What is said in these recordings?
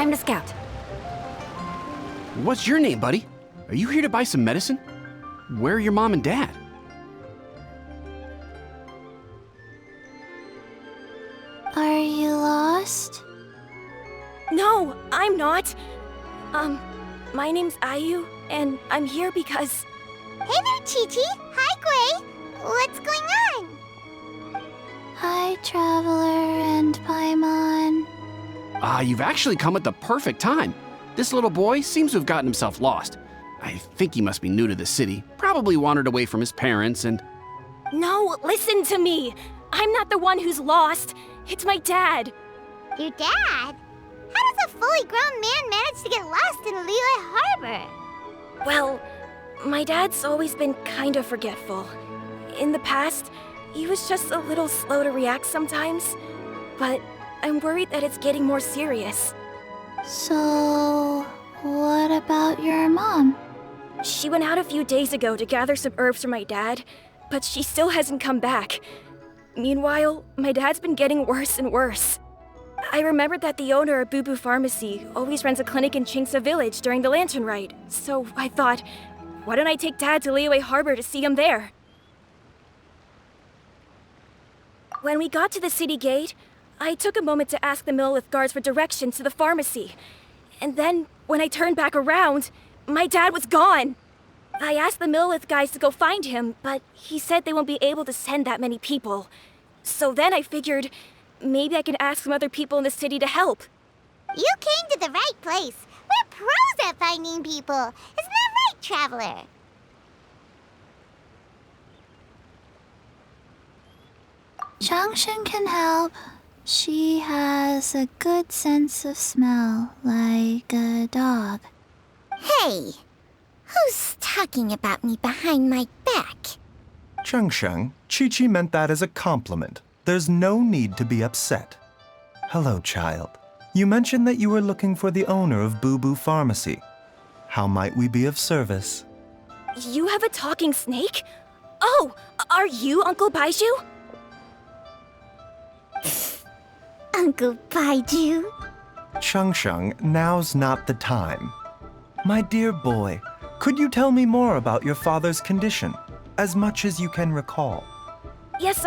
time to scout. What's your name, buddy? Are you here to buy some medicine? Where are your mom and dad? Are you lost? No, I'm not. My name's Ayu, and I'm here because... Hey there, Chi-Chi. Hi, Gui. What's going on? Hi, Traveler and Paimon. You've actually come at the perfect time. This little boy seems to have gotten himself lost. I think he must be new to the city, probably wandered away from his parents and... No, listen to me. I'm not the one who's lost. It's my dad. Your dad? How does a fully grown man manage to get lost in Liyue Harbor? Well, my dad's always been kind of forgetful. In the past, he was just a little slow to react sometimes. But I'm worried that it's getting more serious. So, what about your mom? She went out a few days ago to gather some herbs for my dad, but she still hasn't come back. Meanwhile, my dad's been getting worse and worse. I remembered that the owner of Boo Boo Pharmacy always runs a clinic in Chingsa Village during the Lantern Rite, so I thought, why don't I take Dad to Liyue Harbor to see him there? When we got to the city gate, I took a moment to ask the Millelith guards for directions to the pharmacy. And then, when I turned back around, my dad was gone. I asked the Millelith guys to go find him, but he said they won't be able to send that many people. So then I figured, maybe I can ask some other people in the city to help. You came to the right place. We're pros at finding people. Isn't that right, Traveler? Genshin can help. She has a good sense of smell, like a dog. Hey, who's talking about me behind my back? Chengsheng, Chi-Chi meant that as a compliment. There's no need to be upset. Hello, child. You mentioned that you were looking for the owner of Boo Boo Pharmacy. How might we be of service? You have a talking snake? Oh, are you Uncle Baizhu? Uncle Baizhu? Chengsheng, now's not the time. My dear boy, could you tell me more about your father's condition, as much as you can recall? Yes,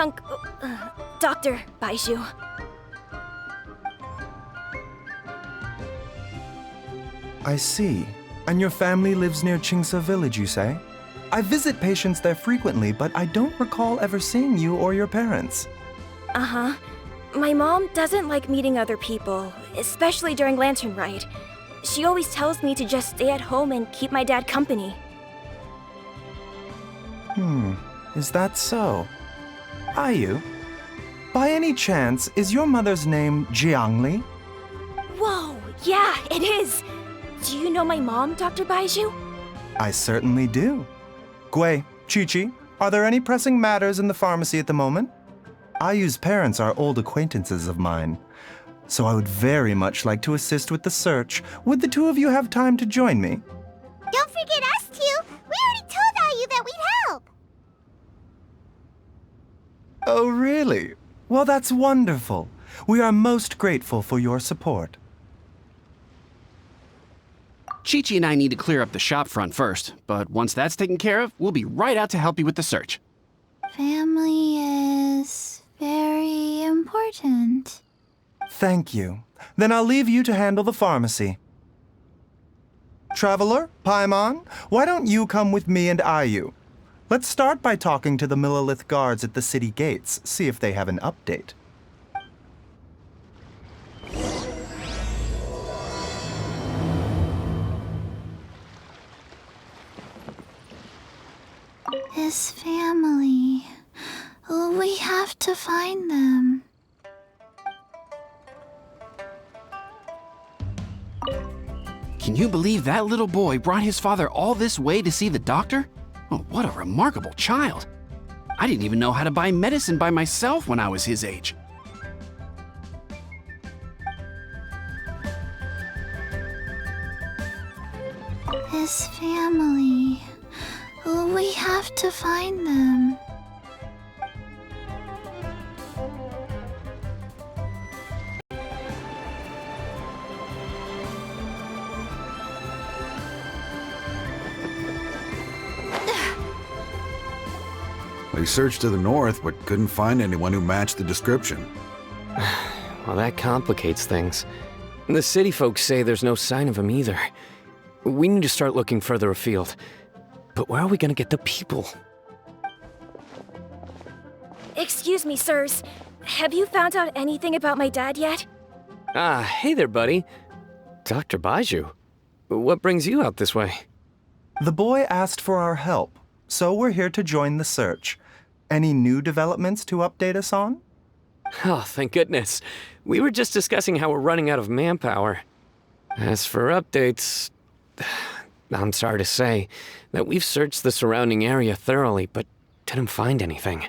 Dr. Baizhu. I see. And your family lives near Chingsa Village, you say? I visit patients there frequently, but I don't recall ever seeing you or your parents. Uh-huh. My mom doesn't like meeting other people, especially during Lantern Rite. She always tells me to just stay at home and keep my dad company. Is that so? Ayu, by any chance, is your mother's name Jiangli? Whoa, yeah, it is! Do you know my mom, Dr. Baizhu? I certainly do. Gui, Chi-Chi, are there any pressing matters in the pharmacy at the moment? Ayu's parents are old acquaintances of mine, so I would very much like to assist with the search. Would the two of you have time to join me? Don't forget us two. We already told Ayu that we'd help. Oh, really? Well, that's wonderful. We are most grateful for your support. Chi-Chi and I need to clear up the shop front first, but once that's taken care of, we'll be right out to help you with the search. Family is very important. Thank you. Then I'll leave you to handle the pharmacy. Traveler, Paimon, why don't you come with me and Ayu? Let's start by talking to the Millelith guards at the city gates, see if they have an update. His family. We have to find them. Can you believe that little boy brought his father all this way to see the doctor? Oh, what a remarkable child. I didn't even know how to buy medicine by myself when I was his age. His family. We have to find them. They searched to the north, but couldn't find anyone who matched the description. Well, that complicates things. The city folks say there's no sign of him either. We need to start looking further afield. But where are we gonna get the people? Excuse me, sirs. Have you found out anything about my dad yet? Ah, hey there, buddy. Dr. Baizhu. What brings you out this way? The boy asked for our help, so we're here to join the search. Any new developments to update us on? Oh, thank goodness. We were just discussing how we're running out of manpower. As for updates, I'm sorry to say that we've searched the surrounding area thoroughly, but didn't find anything.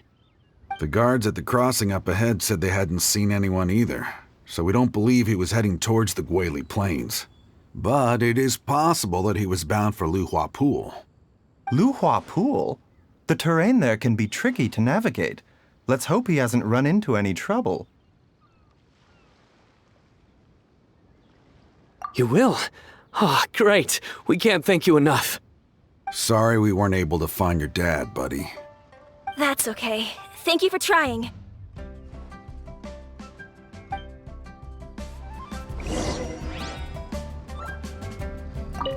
The guards at the crossing up ahead said they hadn't seen anyone either, so we don't believe he was heading towards the Guili Plains. But it is possible that he was bound for Luhua Pool. Luhua Pool? The terrain there can be tricky to navigate. Let's hope he hasn't run into any trouble. You will? Oh, great. We can't thank you enough. Sorry we weren't able to find your dad, buddy. That's okay. Thank you for trying.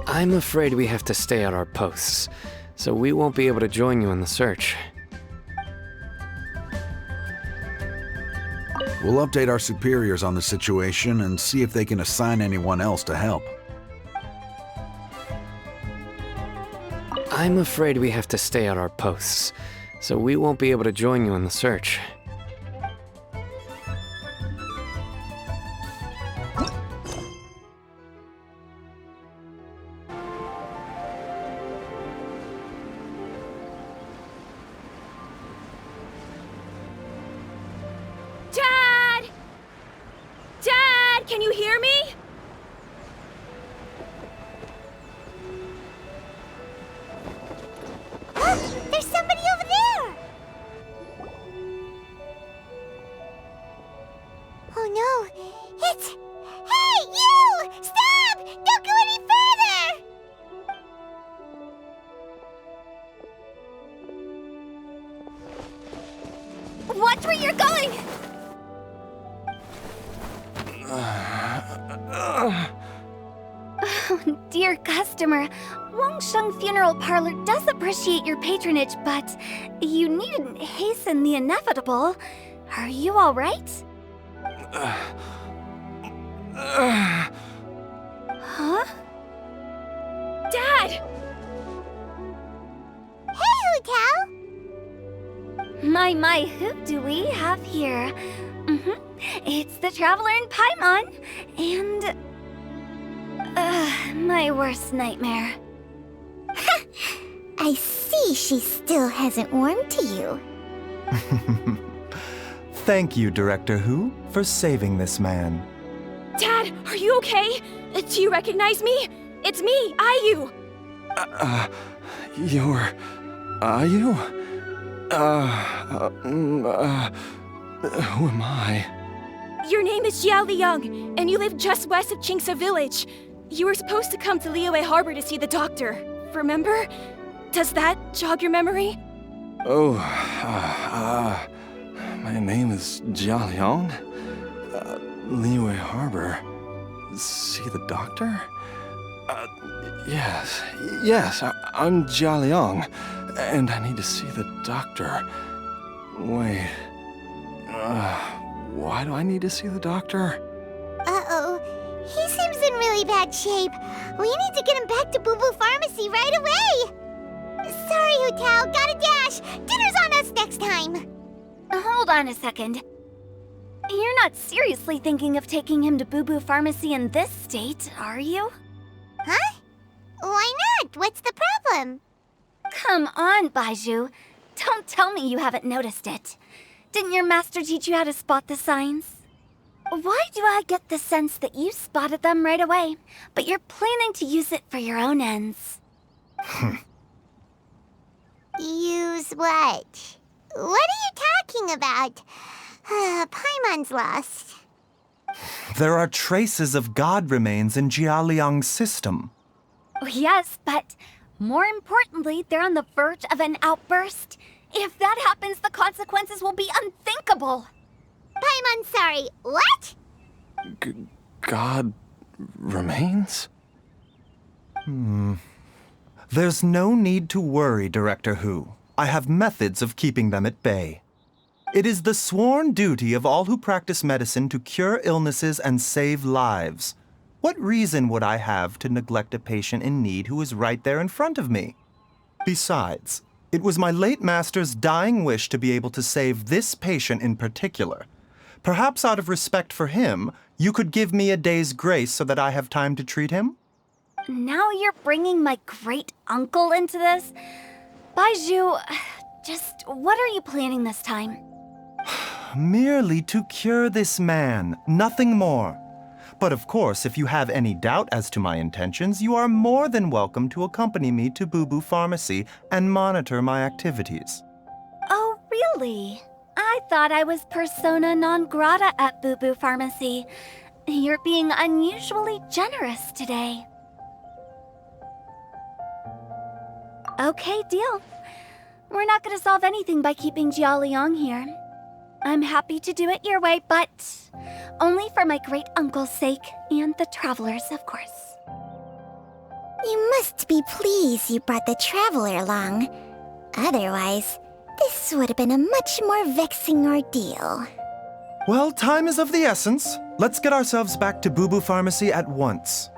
I'm afraid we have to stay at our posts, so we won't be able to join you in the search. We'll update our superiors on the situation and see if they can assign anyone else to help. I'm afraid we have to stay at our posts, so we won't be able to join you in the search. Dad! Dad, can you hear me? There's somebody over there! Oh no, it's... Hey, you! Stop! Don't go any further! Watch where you're going! Dear customer, Wangsheng Funeral Parlor does appreciate your patronage, but you needn't hasten the inevitable. Are you all right? Huh? Dad! Hey, Hu-Tao! My, who do we have here? It's the Traveler in Paimon, and... my worst nightmare. I see she still hasn't warmed to you. Thank you, Director Hu, for saving this man. Dad, are you okay? Do you recognize me? It's me, Ayu! You're... Ayu? Who am I? Your name is Jia Liang, and you live just west of Qingse Village. You were supposed to come to Liyue Harbor to see the doctor, remember? Does that jog your memory? Oh, my name is Jia Liang. Liyue Harbor. See the doctor? Yes, I'm Jia Liang, and I need to see the doctor. Wait, why do I need to see the doctor? Uh-oh. He seems in really bad shape. We need to get him back to Boo Boo Pharmacy right away. Sorry, Hu-Tao. Gotta dash. Dinner's on us next time. Hold on a second. You're not seriously thinking of taking him to Boo Boo Pharmacy in this state, are you? Huh? Why not? What's the problem? Come on, Baizhu. Don't tell me you haven't noticed it. Didn't your master teach you how to spot the signs? Why do I get the sense that you spotted them right away, but you're planning to use it for your own ends? Use what? What are you talking about? Paimon's lost. There are traces of god remains in Jia Liang's system. Yes, but more importantly, they're on the verge of an outburst. If that happens, the consequences will be unthinkable. Paimon, sorry, what? God remains? There's no need to worry, Director Hu. I have methods of keeping them at bay. It is the sworn duty of all who practice medicine to cure illnesses and save lives. What reason would I have to neglect a patient in need who is right there in front of me? Besides, it was my late master's dying wish to be able to save this patient in particular. Perhaps out of respect for him, you could give me a day's grace so that I have time to treat him? Now you're bringing my great-uncle into this? Baizhu, just what are you planning this time? Merely to cure this man, nothing more. But of course, if you have any doubt as to my intentions, you are more than welcome to accompany me to Boo Boo Pharmacy and monitor my activities. Oh, really? I thought I was persona non grata at Boo Boo Pharmacy. You're being unusually generous today. Okay, deal. We're not gonna solve anything by keeping Jialiang here. I'm happy to do it your way, but only for my great-uncle's sake and the travelers, of course. You must be pleased you brought the traveler along. Otherwise, this would have been a much more vexing ordeal. Well, time is of the essence. Let's get ourselves back to Boo Boo Pharmacy at once.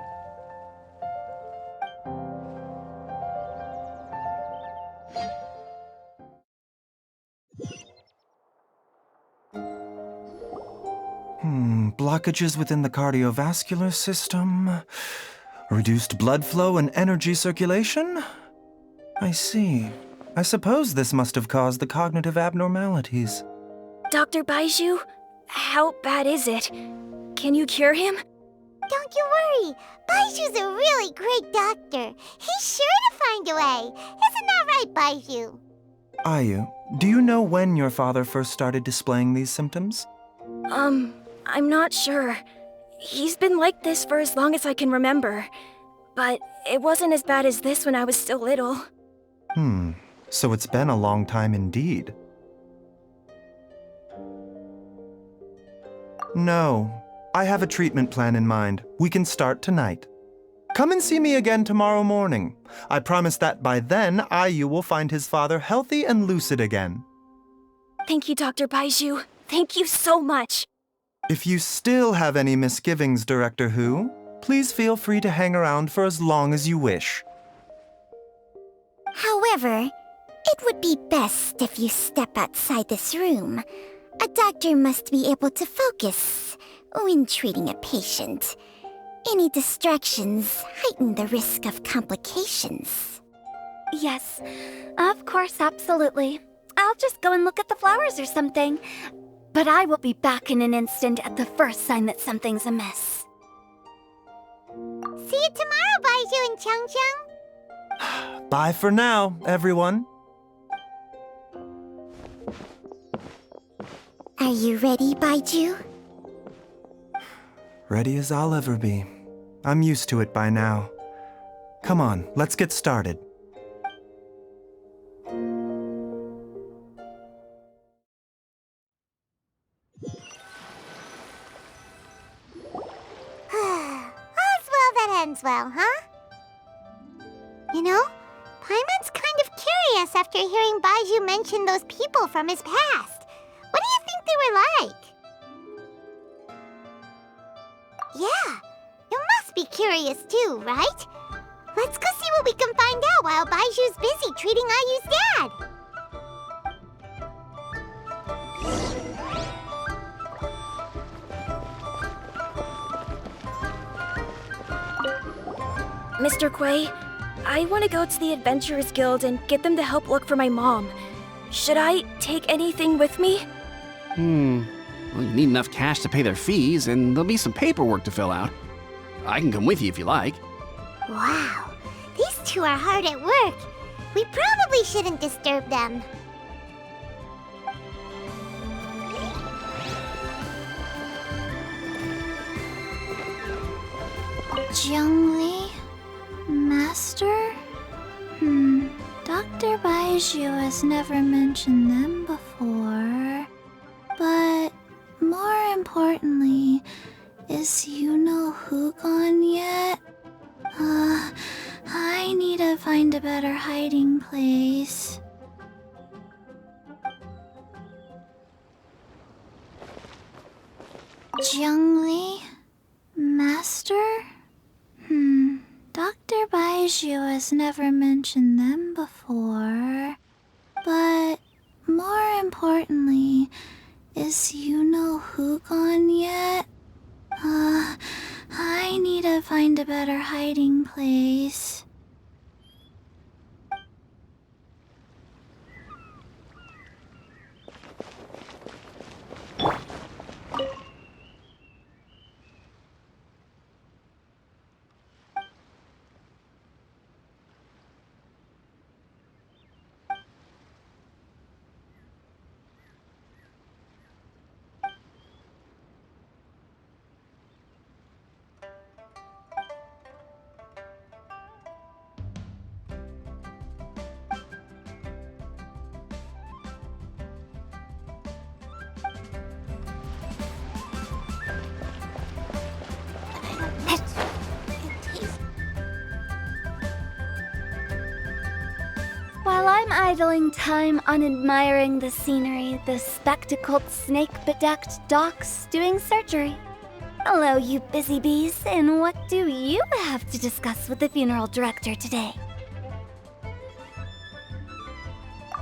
Blockages within the cardiovascular system, reduced blood flow and energy circulation? I see. I suppose this must have caused the cognitive abnormalities. Dr. Baizhu, how bad is it? Can you cure him? Don't you worry. Baiju's a really great doctor. He's sure to find a way. Isn't that right, Baizhu? Ayu, do you know when your father first started displaying these symptoms? I'm not sure. He's been like this for as long as I can remember. But it wasn't as bad as this when I was still little. So it's been a long time indeed. No, I have a treatment plan in mind. We can start tonight. Come and see me again tomorrow morning. I promise that by then, Ayu will find his father healthy and lucid again. Thank you, Dr. Baizhu. Thank you so much. If you still have any misgivings, Director Hu, please feel free to hang around for as long as you wish. However, it would be best if you step outside this room. A doctor must be able to focus when treating a patient. Any distractions heighten the risk of complications. Yes, of course, absolutely. I'll just go and look at the flowers or something. But I will be back in an instant at the first sign that something's amiss. See you tomorrow, Baizhu and Changcheng. Bye for now, everyone. Are you ready, Baizhu? Ready as I'll ever be. I'm used to it by now. Come on, let's get started. Well, huh? You know, Paimon's kind of curious after hearing Baizhu mention those people from his past. What do you think they were like? Yeah, you must be curious too, right? Let's go see what we can find out while Baiju's busy treating Ayu's dad. Mr. Kuei, I want to go to the Adventurers Guild and get them to help look for my mom. Should I take anything with me? Well, you need enough cash to pay their fees, and there'll be some paperwork to fill out. I can come with you if you like. Wow, these two are hard at work. We probably shouldn't disturb them. Zhengli? Master? Dr. Dr. Baizhu has never mentioned them before. But more importantly, is you know who gone yet? I need to find a better hiding place. Jiangli? Master? Dr. Baizhu has never mentioned them before. But more importantly, is you know who gone yet? I need to find a better hiding place. While I'm idling time on admiring the scenery, the spectacled snake-bedecked docs doing surgery. Hello, you busy bees, and what do you have to discuss with the funeral director today?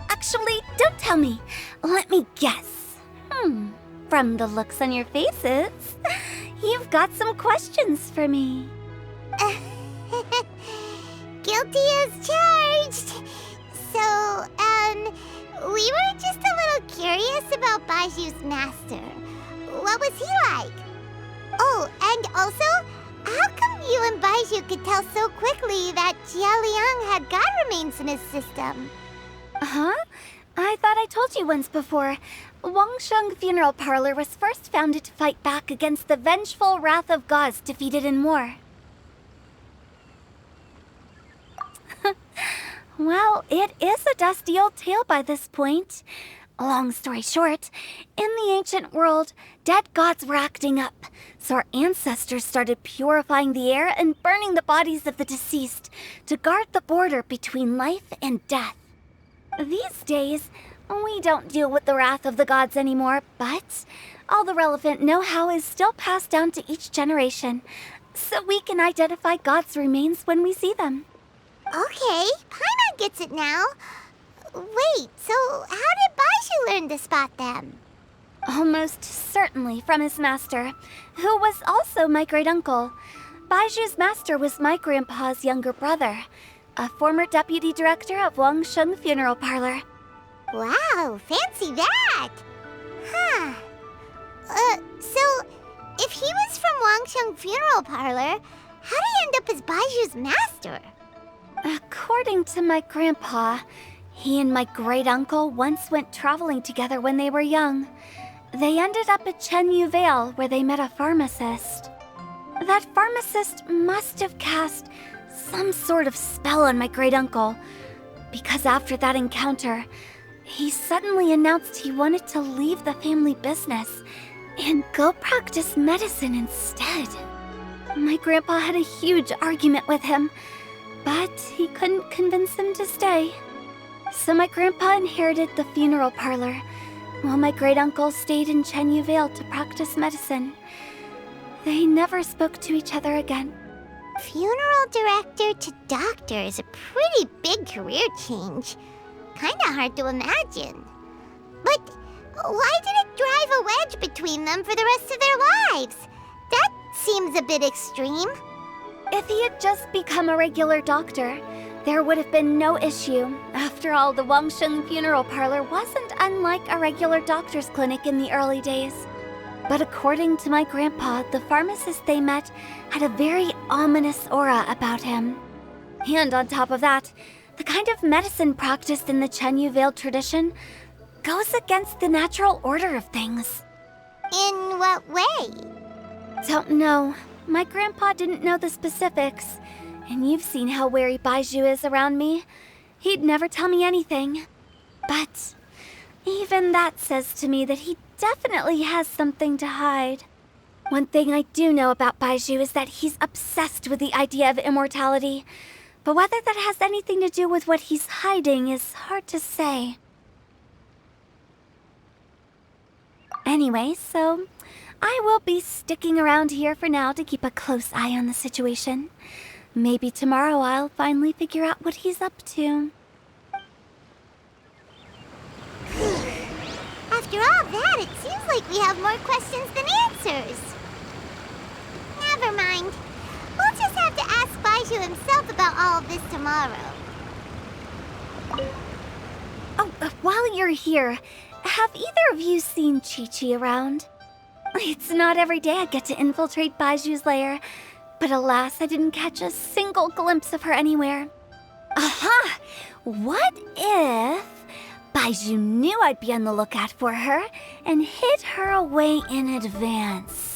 Actually, don't tell me. Let me guess. From the looks on your faces, you've got some questions for me. Guilty as charged. So, we were just a little curious about Baizhu's master. What was he like? Oh, and also, how come you and Baizhu could tell so quickly that Jia Liang had god remains in his system? Huh? I thought I told you once before. Wangsheng Funeral Parlor was first founded to fight back against the vengeful wrath of gods defeated in war. Well, it is a dusty old tale by this point. Long story short, in the ancient world, dead gods were acting up, so our ancestors started purifying the air and burning the bodies of the deceased to guard the border between life and death. These days, we don't deal with the wrath of the gods anymore, but all the relevant know-how is still passed down to each generation, so we can identify gods' remains when we see them. Okay, Paimon gets it now. Wait, so how did Baizhu learn to spot them? Almost certainly from his master, who was also my great-uncle. Baizhu's master was my grandpa's younger brother, a former deputy director of Wangsheng Funeral Parlor. Wow, fancy that! Huh. So, if he was from Wangsheng Funeral Parlor, how did he end up as Baizhu's master? According to my grandpa, he and my great-uncle once went traveling together when they were young. They ended up at Chenyu Vale, where they met a pharmacist. That pharmacist must have cast some sort of spell on my great-uncle, because after that encounter, he suddenly announced he wanted to leave the family business and go practice medicine instead. My grandpa had a huge argument with him, but he couldn't convince him to stay. So my grandpa inherited the funeral parlor, while my great-uncle stayed in Chenyu Vale to practice medicine. They never spoke to each other again. Funeral director to doctor is a pretty big career change. Kinda hard to imagine. But why did it drive a wedge between them for the rest of their lives? That seems a bit extreme. If he had just become a regular doctor, there would have been no issue. After all, the Wangsheng Funeral Parlor wasn't unlike a regular doctor's clinic in the early days. But according to my grandpa, the pharmacist they met had a very ominous aura about him. And on top of that, the kind of medicine practiced in the Chenyu Vale tradition goes against the natural order of things. In what way? Don't know. My grandpa didn't know the specifics, and you've seen how wary Baizhu is around me. he'd never tell me anything. But even that says to me that he definitely has something to hide. One thing I do know about Baizhu is that he's obsessed with the idea of immortality. But whether that has anything to do with what he's hiding is hard to say. Anyway, so I will be sticking around here for now to keep a close eye on the situation. Maybe tomorrow I'll finally figure out what he's up to. After all that, it seems like we have more questions than answers. Never mind. We'll just have to ask Baizhu himself about all of this tomorrow. Oh, while you're here, have either of you seen Chi-Chi around? It's not every day I get to infiltrate Baizhu's lair, but alas, I didn't catch a single glimpse of her anywhere. Aha! What if Baizhu knew I'd be on the lookout for her and hid her away in advance?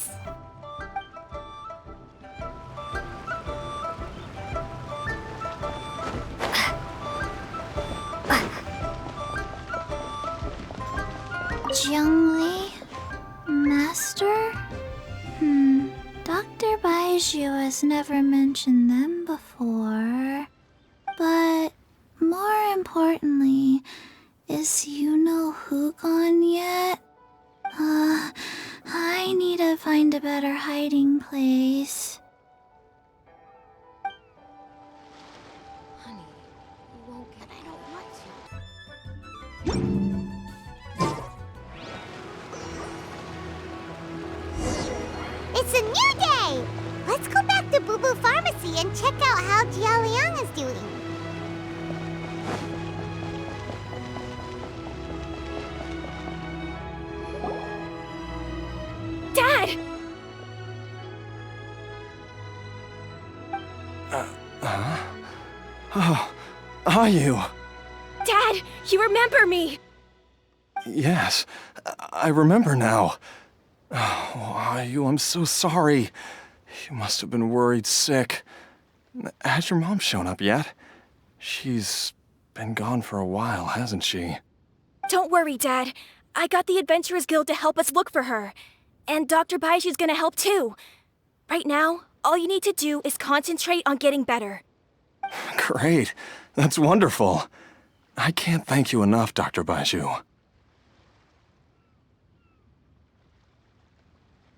Zhongli? Master? Dr. Baizhu has never mentioned them before. But more importantly, is who gone yet? I need to find a better hiding place. Honey, you won't get... I don't want to. It's a new day! Let's go back to Boo Boo Pharmacy and check out how Jia Liang is doing. Dad! Oh, are you? Dad, you remember me! Yes, I remember now. Oh, are you? I'm so sorry. You must have been worried sick. Has your mom shown up yet? She's been gone for a while, hasn't she? Don't worry, Dad. I got the Adventurers Guild to help us look for her. And Dr. Baizhu's gonna help too. Right now, all you need to do is concentrate on getting better. Great. That's wonderful. I can't thank you enough, Dr. Baizhu.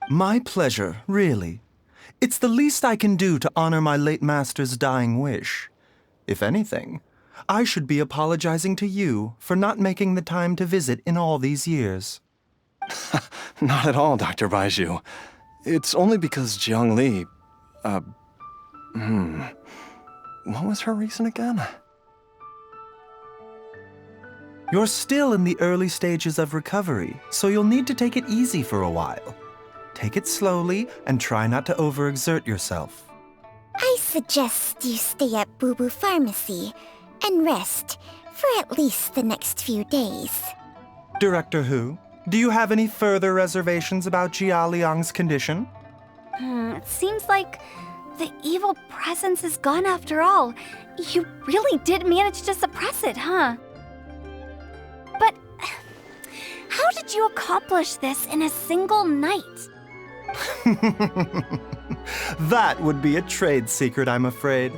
My pleasure, really. It's the least I can do to honor my late master's dying wish. If anything, I should be apologizing to you for not making the time to visit in all these years. Not at all, Dr. Baizhu. It's only because Jiang Li... What was her reason again? You're still in the early stages of recovery, so you'll need to take it easy for a while. Take it slowly and try not to overexert yourself. I suggest you stay at Boo Boo Pharmacy and rest for at least the next few days. Director Hu, do you have any further reservations about Jia Liang's condition? It seems like the evil presence is gone after all. You really did manage to suppress it, huh? But how did you accomplish this in a single night? That would be a trade secret, I'm afraid.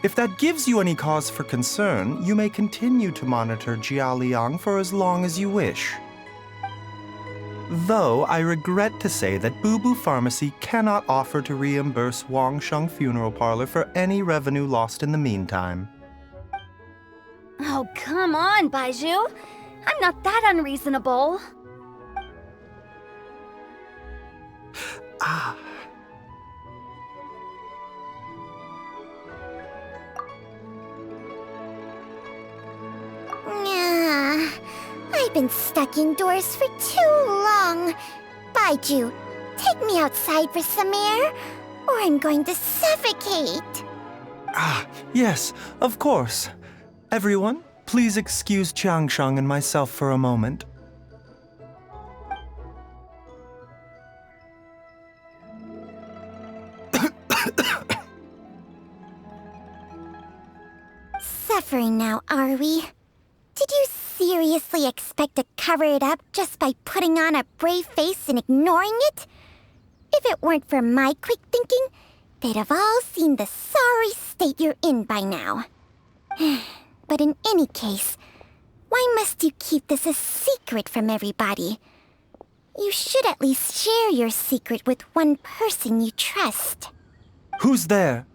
If that gives you any cause for concern, you may continue to monitor Jia Liang for as long as you wish. Though I regret to say that Boo Boo Pharmacy cannot offer to reimburse Wang Sheng Funeral Parlor for any revenue lost in the meantime. Oh, come on, Baizhu. I'm not that unreasonable. I've been stuck indoors for too long. Baizhu, take me outside for some air, or I'm going to suffocate. Yes, of course. Everyone, please excuse Qiangsheng and myself for a moment. Suffering now, are we? Did you seriously expect to cover it up just by putting on a brave face and ignoring it? If it weren't for my quick thinking, they'd have all seen the sorry state you're in by now. But in any case, why must you keep this a secret from everybody? You should at least share your secret with one person you trust. Who's there?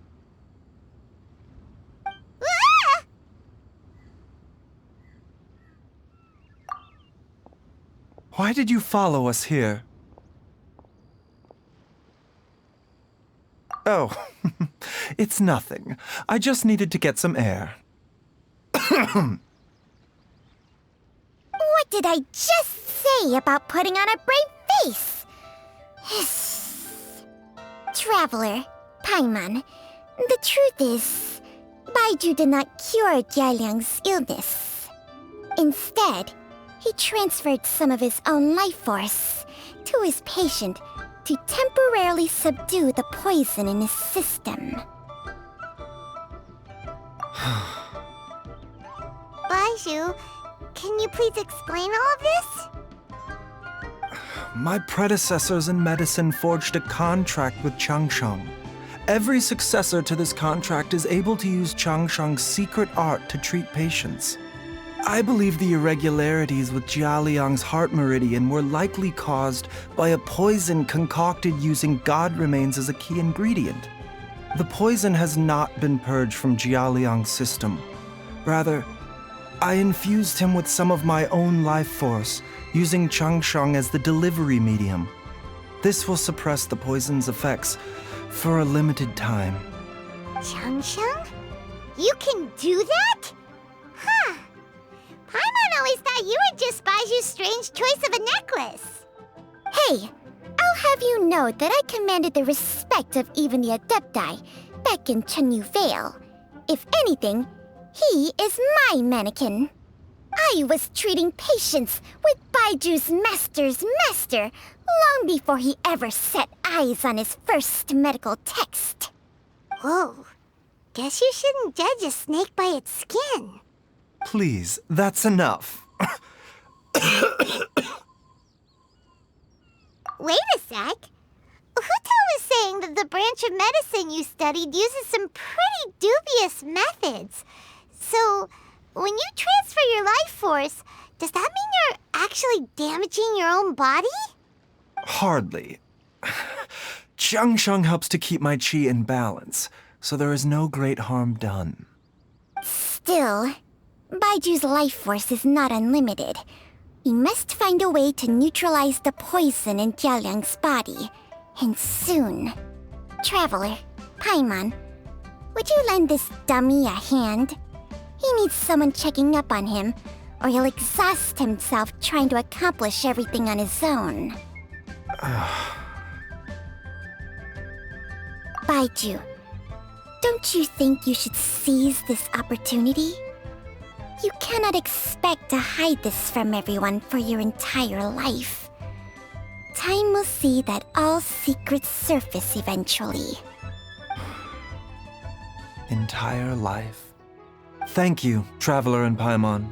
Ah! Why did you follow us here? Oh, it's nothing. I just needed to get some air. What did I just say about putting on a brave face? Traveler, Paimon, the truth is, Baizhu did not cure Jialiang's illness. Instead, he transferred some of his own life force to his patient to temporarily subdue the poison in his system. Baizhu, can you please explain all of this? My predecessors in medicine forged a contract with Changsheng. Every successor to this contract is able to use Changsheng's secret art to treat patients. I believe the irregularities with Jialiang's heart meridian were likely caused by a poison concocted using god remains as a key ingredient. The poison has not been purged from Jialiang's system. Rather, I infused him with some of my own life force, using Changsheng as the delivery medium. This will suppress the poison's effects for a limited time. Changsheng? You can do that? Huh. Paimon always thought you were just Baizhu's strange choice of a necklace. Hey, I'll have you know that I commanded the respect of even the Adepti back in Chenyu Vale. If anything, he is my mannequin. I was treating patients with Baiju's master's master long before he ever set eyes on his first medical text. Whoa. Guess you shouldn't judge a snake by its skin. Please, that's enough. Wait a sec. Huto was saying that the branch of medicine you studied uses some pretty dubious methods. So, when you transfer your life force, does that mean you're actually damaging your own body? Hardly. Changsheng helps to keep my chi in balance, so there is no great harm done. Still, Baiju's life force is not unlimited. We must find a way to neutralize the poison in Jialiang's body, and soon. Traveler, Paimon, would you lend this dummy a hand? He needs someone checking up on him, or he'll exhaust himself trying to accomplish everything on his own. Baizhu, don't you think you should seize this opportunity? You cannot expect to hide this from everyone for your entire life. Time will see that all secrets surface eventually. Entire life. Thank you, Traveler and Paimon.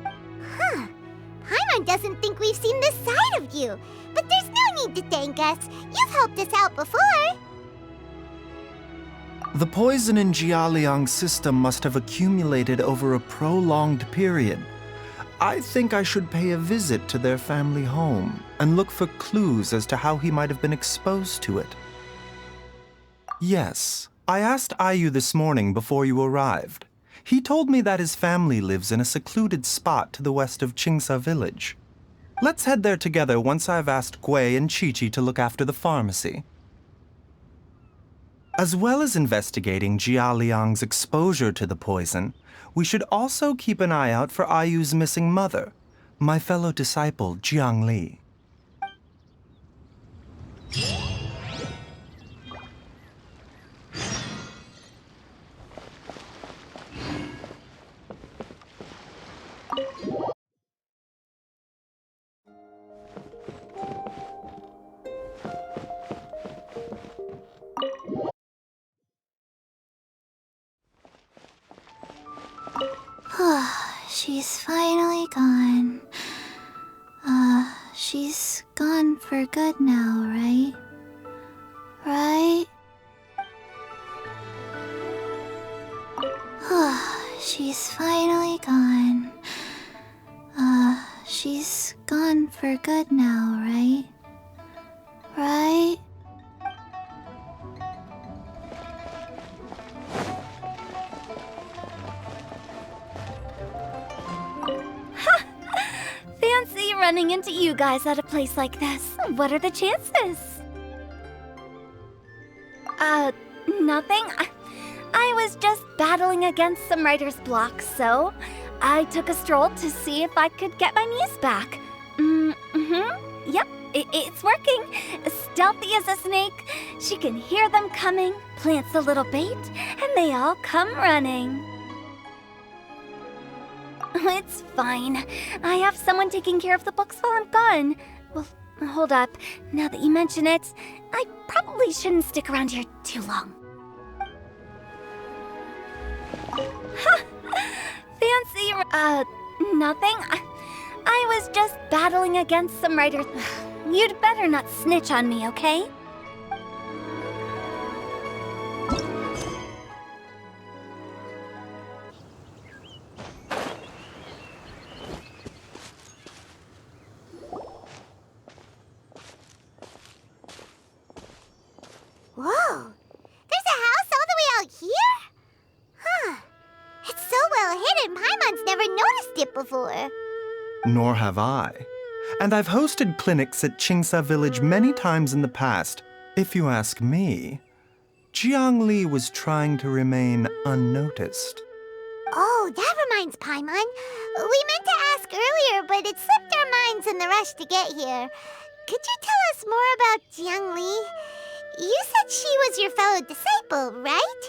Huh. Paimon doesn't think we've seen this side of you. But there's no need to thank us. You've helped us out before. The poison in Jialiang's system must have accumulated over a prolonged period. I think I should pay a visit to their family home and look for clues as to how he might have been exposed to it. Yes, I asked Ayu this morning before you arrived. He told me that his family lives in a secluded spot to the west of Qingsa village. Let's head there together once I've asked Gui and Chi-Chi to look after the pharmacy. As well as investigating Jialiang's exposure to the poison, we should also keep an eye out for Ayu's missing mother, my fellow disciple Jiang Li. She's finally gone. She's gone for good now, right? Right? She's finally gone. She's gone for good now, right? Right? Fancy running into you guys at a place like this. What are the chances? Nothing. I was just battling against some writer's block, so I took a stroll to see if I could get my muse back. Yep, it's working. Stealthy as a snake. She can hear them coming, plants a little bait, and they all come running. It's fine. I have someone taking care of the books while I'm gone. Well, hold up. Now that you mention it, I probably shouldn't stick around here too long. Fancy, nothing. I was just battling against some writers. You'd better not snitch on me, okay? Whoa! There's a house all the way out here? Huh. It's so well hidden, Paimon's never noticed it before. Nor have I. And I've hosted clinics at Qingsa Village many times in the past. If you ask me, Jiangli was trying to remain unnoticed. Oh, that reminds Paimon. We meant to ask earlier, but it slipped our minds in the rush to get here. Could you tell us more about Jiangli? You said she was your fellow disciple, right?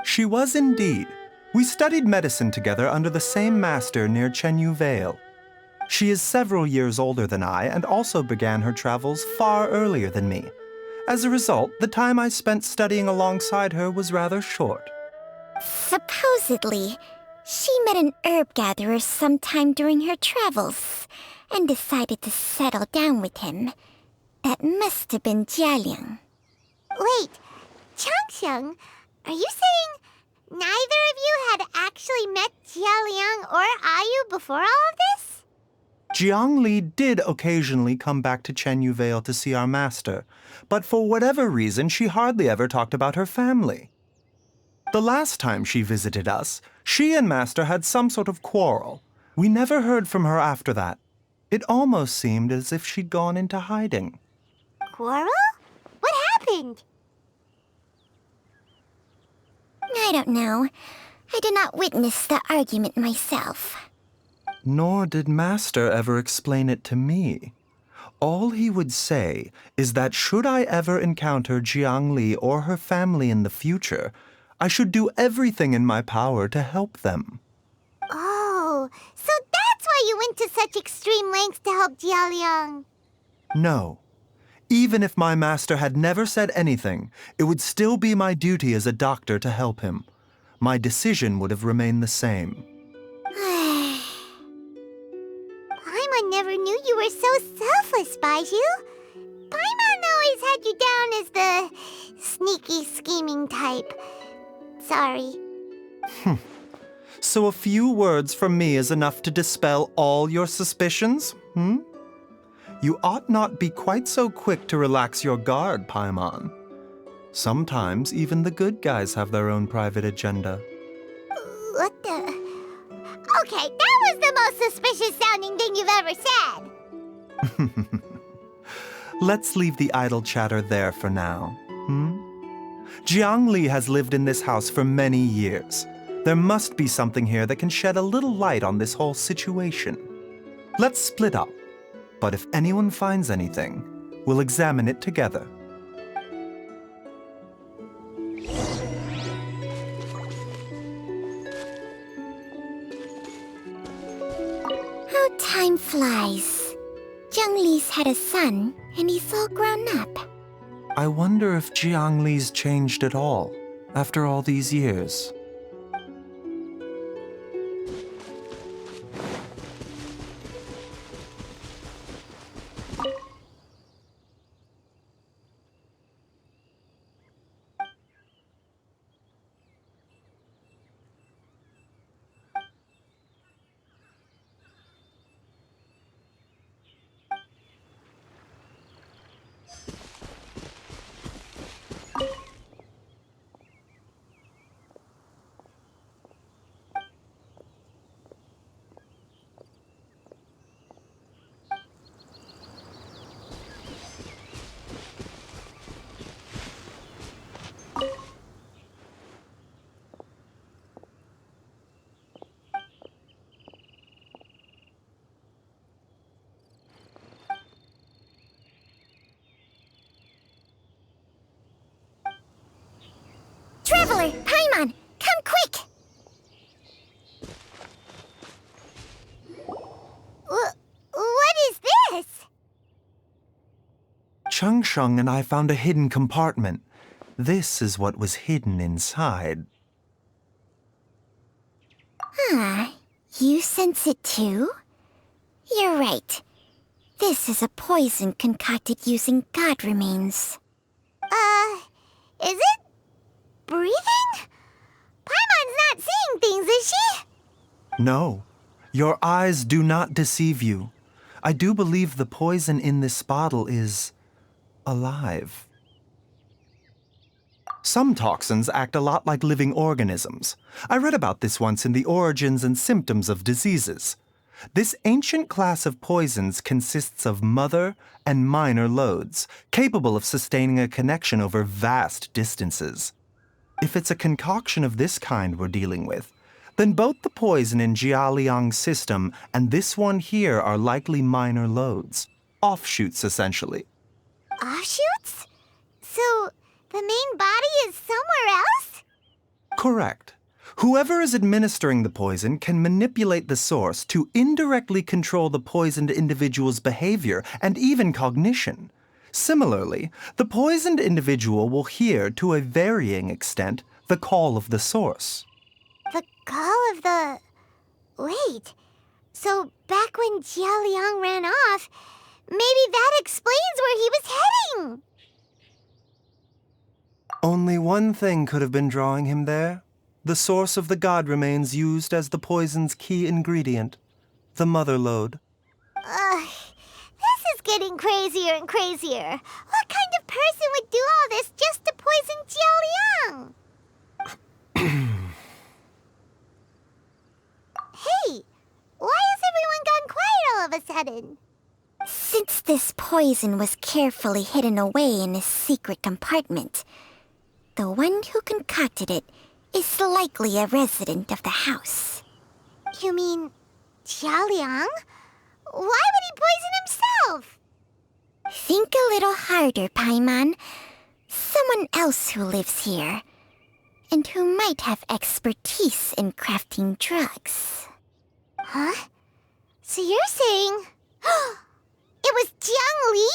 She was indeed. We studied medicine together under the same master near Chenyu Vale. She is several years older than I and also began her travels far earlier than me. As a result, the time I spent studying alongside her was rather short. Supposedly, she met an herb gatherer sometime during her travels and decided to settle down with him. That must have been Jialiang. Wait, Changxiang, are you saying neither of you had actually met Jialiang or Ayu before all of this? Jiangli did occasionally come back to Chenyu Vale to see our master, but for whatever reason, she hardly ever talked about her family. The last time she visited us, she and master had some sort of quarrel. We never heard from her after that. It almost seemed as if she'd gone into hiding. Quarrel? What happened? I don't know. I did not witness the argument myself. Nor did master ever explain it to me. All he would say is that should I ever encounter Jiangli or her family in the future, I should do everything in my power to help them. Oh, so that's why you went to such extreme lengths to help Jialiang. No. Even if my master had never said anything, it would still be my duty as a doctor to help him. My decision would have remained the same. Paimon never knew you were so selfless, Baizhu. Paimon always had you down as the sneaky, scheming type. Sorry. So a few words from me is enough to dispel all your suspicions, You ought not be quite so quick to relax your guard, Paimon. Sometimes even the good guys have their own private agenda. What the... Okay, that was the most suspicious-sounding thing you've ever said. Let's leave the idle chatter there for now, Jiangli has lived in this house for many years. There must be something here that can shed a little light on this whole situation. Let's split up. But if anyone finds anything, we'll examine it together. How time flies. Jiangli's had a son, and he's all grown up. I wonder if Jiangli's changed at all, after all these years. Changsheng and I found a hidden compartment. This is what was hidden inside. You sense it too? You're right. This is a poison concocted using god remains. Is it? Breathing? Paimon's not seeing things, is she? No, your eyes do not deceive you. I do believe the poison in this bottle is alive. Some toxins act a lot like living organisms. I read about this once in The Origins and Symptoms of Diseases. This ancient class of poisons consists of mother and minor loads, capable of sustaining a connection over vast distances. If it's a concoction of this kind we're dealing with, then both the poison in Jialiang's system and this one here are likely minor loads. Offshoots, essentially. Offshoots? So, the main body is somewhere else? Correct. Whoever is administering the poison can manipulate the source to indirectly control the poisoned individual's behavior and even cognition. Similarly, the poisoned individual will hear, to a varying extent, the call of the source. The call of the... Wait. So, back when Jialiang ran off, maybe that explains where he was heading! Only one thing could have been drawing him there. The source of the god remains used as the poison's key ingredient, the mother lode. This is getting crazier and crazier. What kind of person would do all this just to poison Jialiang? Hey, why has everyone gone quiet all of a sudden? Since this poison was carefully hidden away in a secret compartment, the one who concocted it is likely a resident of the house. You mean Jialiang? Why would he poison himself? Think a little harder, Paimon. Someone else who lives here, and who might have expertise in crafting drugs. Huh? So you're saying... it was Jiang Li?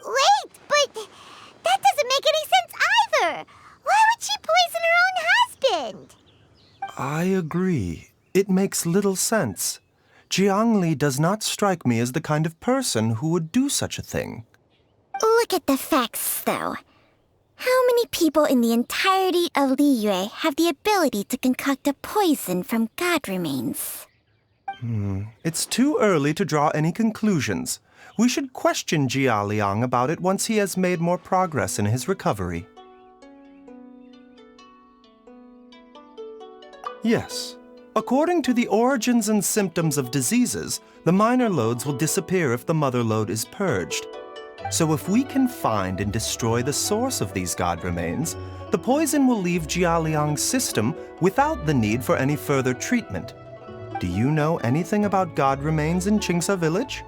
Wait, but that doesn't make any sense either! Why would she poison her own husband? I agree. It makes little sense. Jiang Li does not strike me as the kind of person who would do such a thing. Look at the facts, though. How many people in the entirety of Liyue have the ability to concoct a poison from god remains? It's too early to draw any conclusions. We should question Jia Liang about it once he has made more progress in his recovery. Yes. According to the origins and symptoms of diseases, the minor loads will disappear if the mother load is purged. So if we can find and destroy the source of these god remains, the poison will leave Jialiang's system without the need for any further treatment. Do you know anything about god remains in Qingsa village?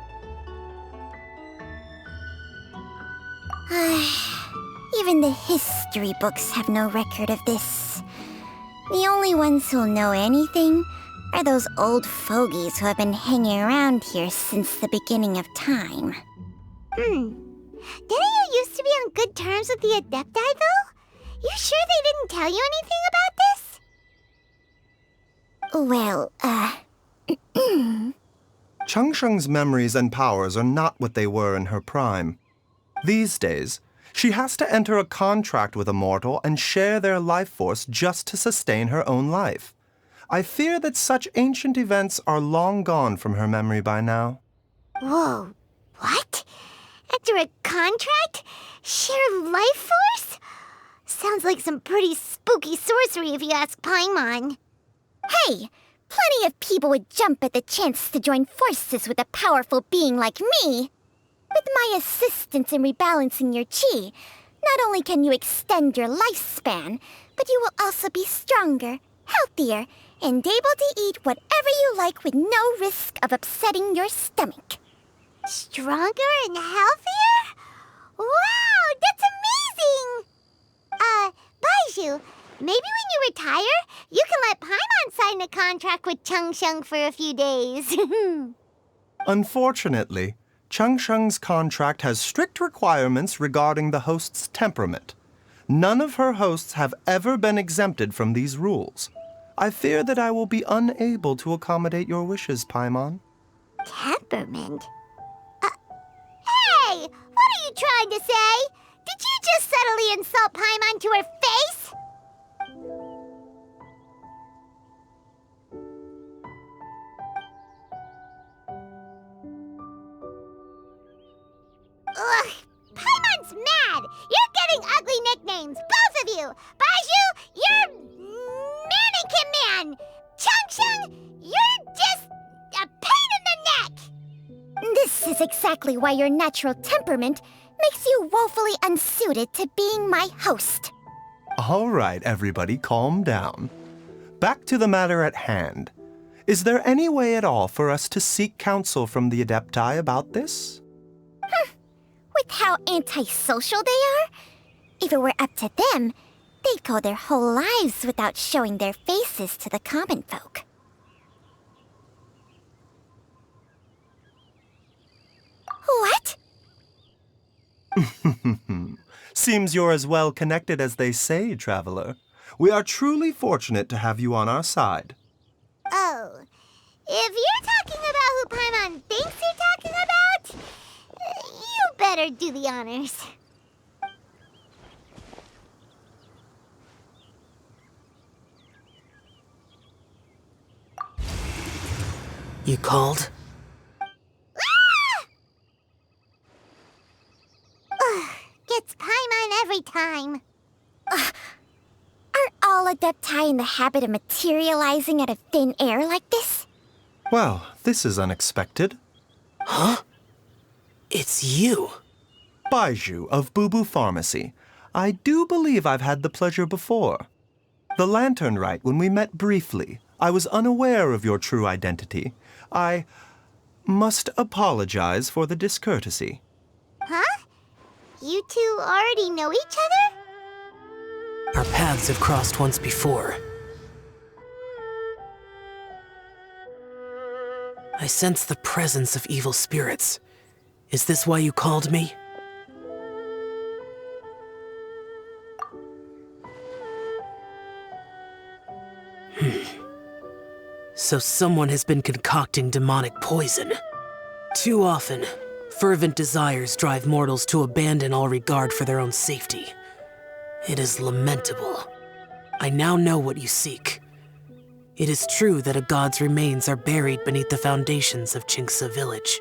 Even the history books have no record of this. The only ones who'll know anything are those old fogies who have been hanging around here since the beginning of time. Didn't you used to be on good terms with the Adepti, though? You sure they didn't tell you anything about this? Well, Changsheng's memories and powers are not what they were in her prime. These days, she has to enter a contract with a mortal and share their life force just to sustain her own life. I fear that such ancient events are long gone from her memory by now. Whoa, what? After a contract? Share life force? Sounds like some pretty spooky sorcery if you ask Paimon. hey! Plenty of people would jump at the chance to join forces with a powerful being like me. With my assistance in rebalancing your chi, not only can you extend your lifespan, but you will also be stronger, healthier, and able to eat whatever you like with no risk of upsetting your stomach. Stronger and healthier? Wow, that's amazing! Baizhu, maybe when you retire, you can let Paimon sign a contract with Changsheng for a few days. Unfortunately, Changsheng's contract has strict requirements regarding the host's temperament. None of her hosts have ever been exempted from these rules. I fear that I will be unable to accommodate your wishes, Paimon. Temperament? Hey! What are you trying to say? Did you just subtly insult Paimon to her face? Ugh! Paimon's mad! You're getting ugly nicknames, both of you! Baizhu, you're Mannequin Man! Changsheng, you're just a pain in the neck! This is exactly why your natural temperament makes you woefully unsuited to being my host. All right, everybody, calm down. Back to the matter at hand. Is there any way at all for us to seek counsel from the Adepti about this? With how antisocial they are, if it were up to them, they'd go their whole lives without showing their faces to the common folk. What? Seems you're as well connected as they say, traveler. We are truly fortunate to have you on our side. Oh, if you're talking about who Paimon thinks you're talking about, you better do the honors. You called? Gets Paimon every time. Aren't all Adepti in the habit of materializing out of thin air like this? Well, this is unexpected. Huh? It's you. Baizhu of Boo Pharmacy. I do believe I've had the pleasure before. The Lantern Rite, when we met briefly, I was unaware of your true identity. I must apologize for the discourtesy. Huh? You two already know each other? Our paths have crossed once before. I sense the presence of evil spirits. Is this why you called me? So someone has been concocting demonic poison. Too often, fervent desires drive mortals to abandon all regard for their own safety. It is lamentable. I now know what you seek. It is true that a god's remains are buried beneath the foundations of Qingce village.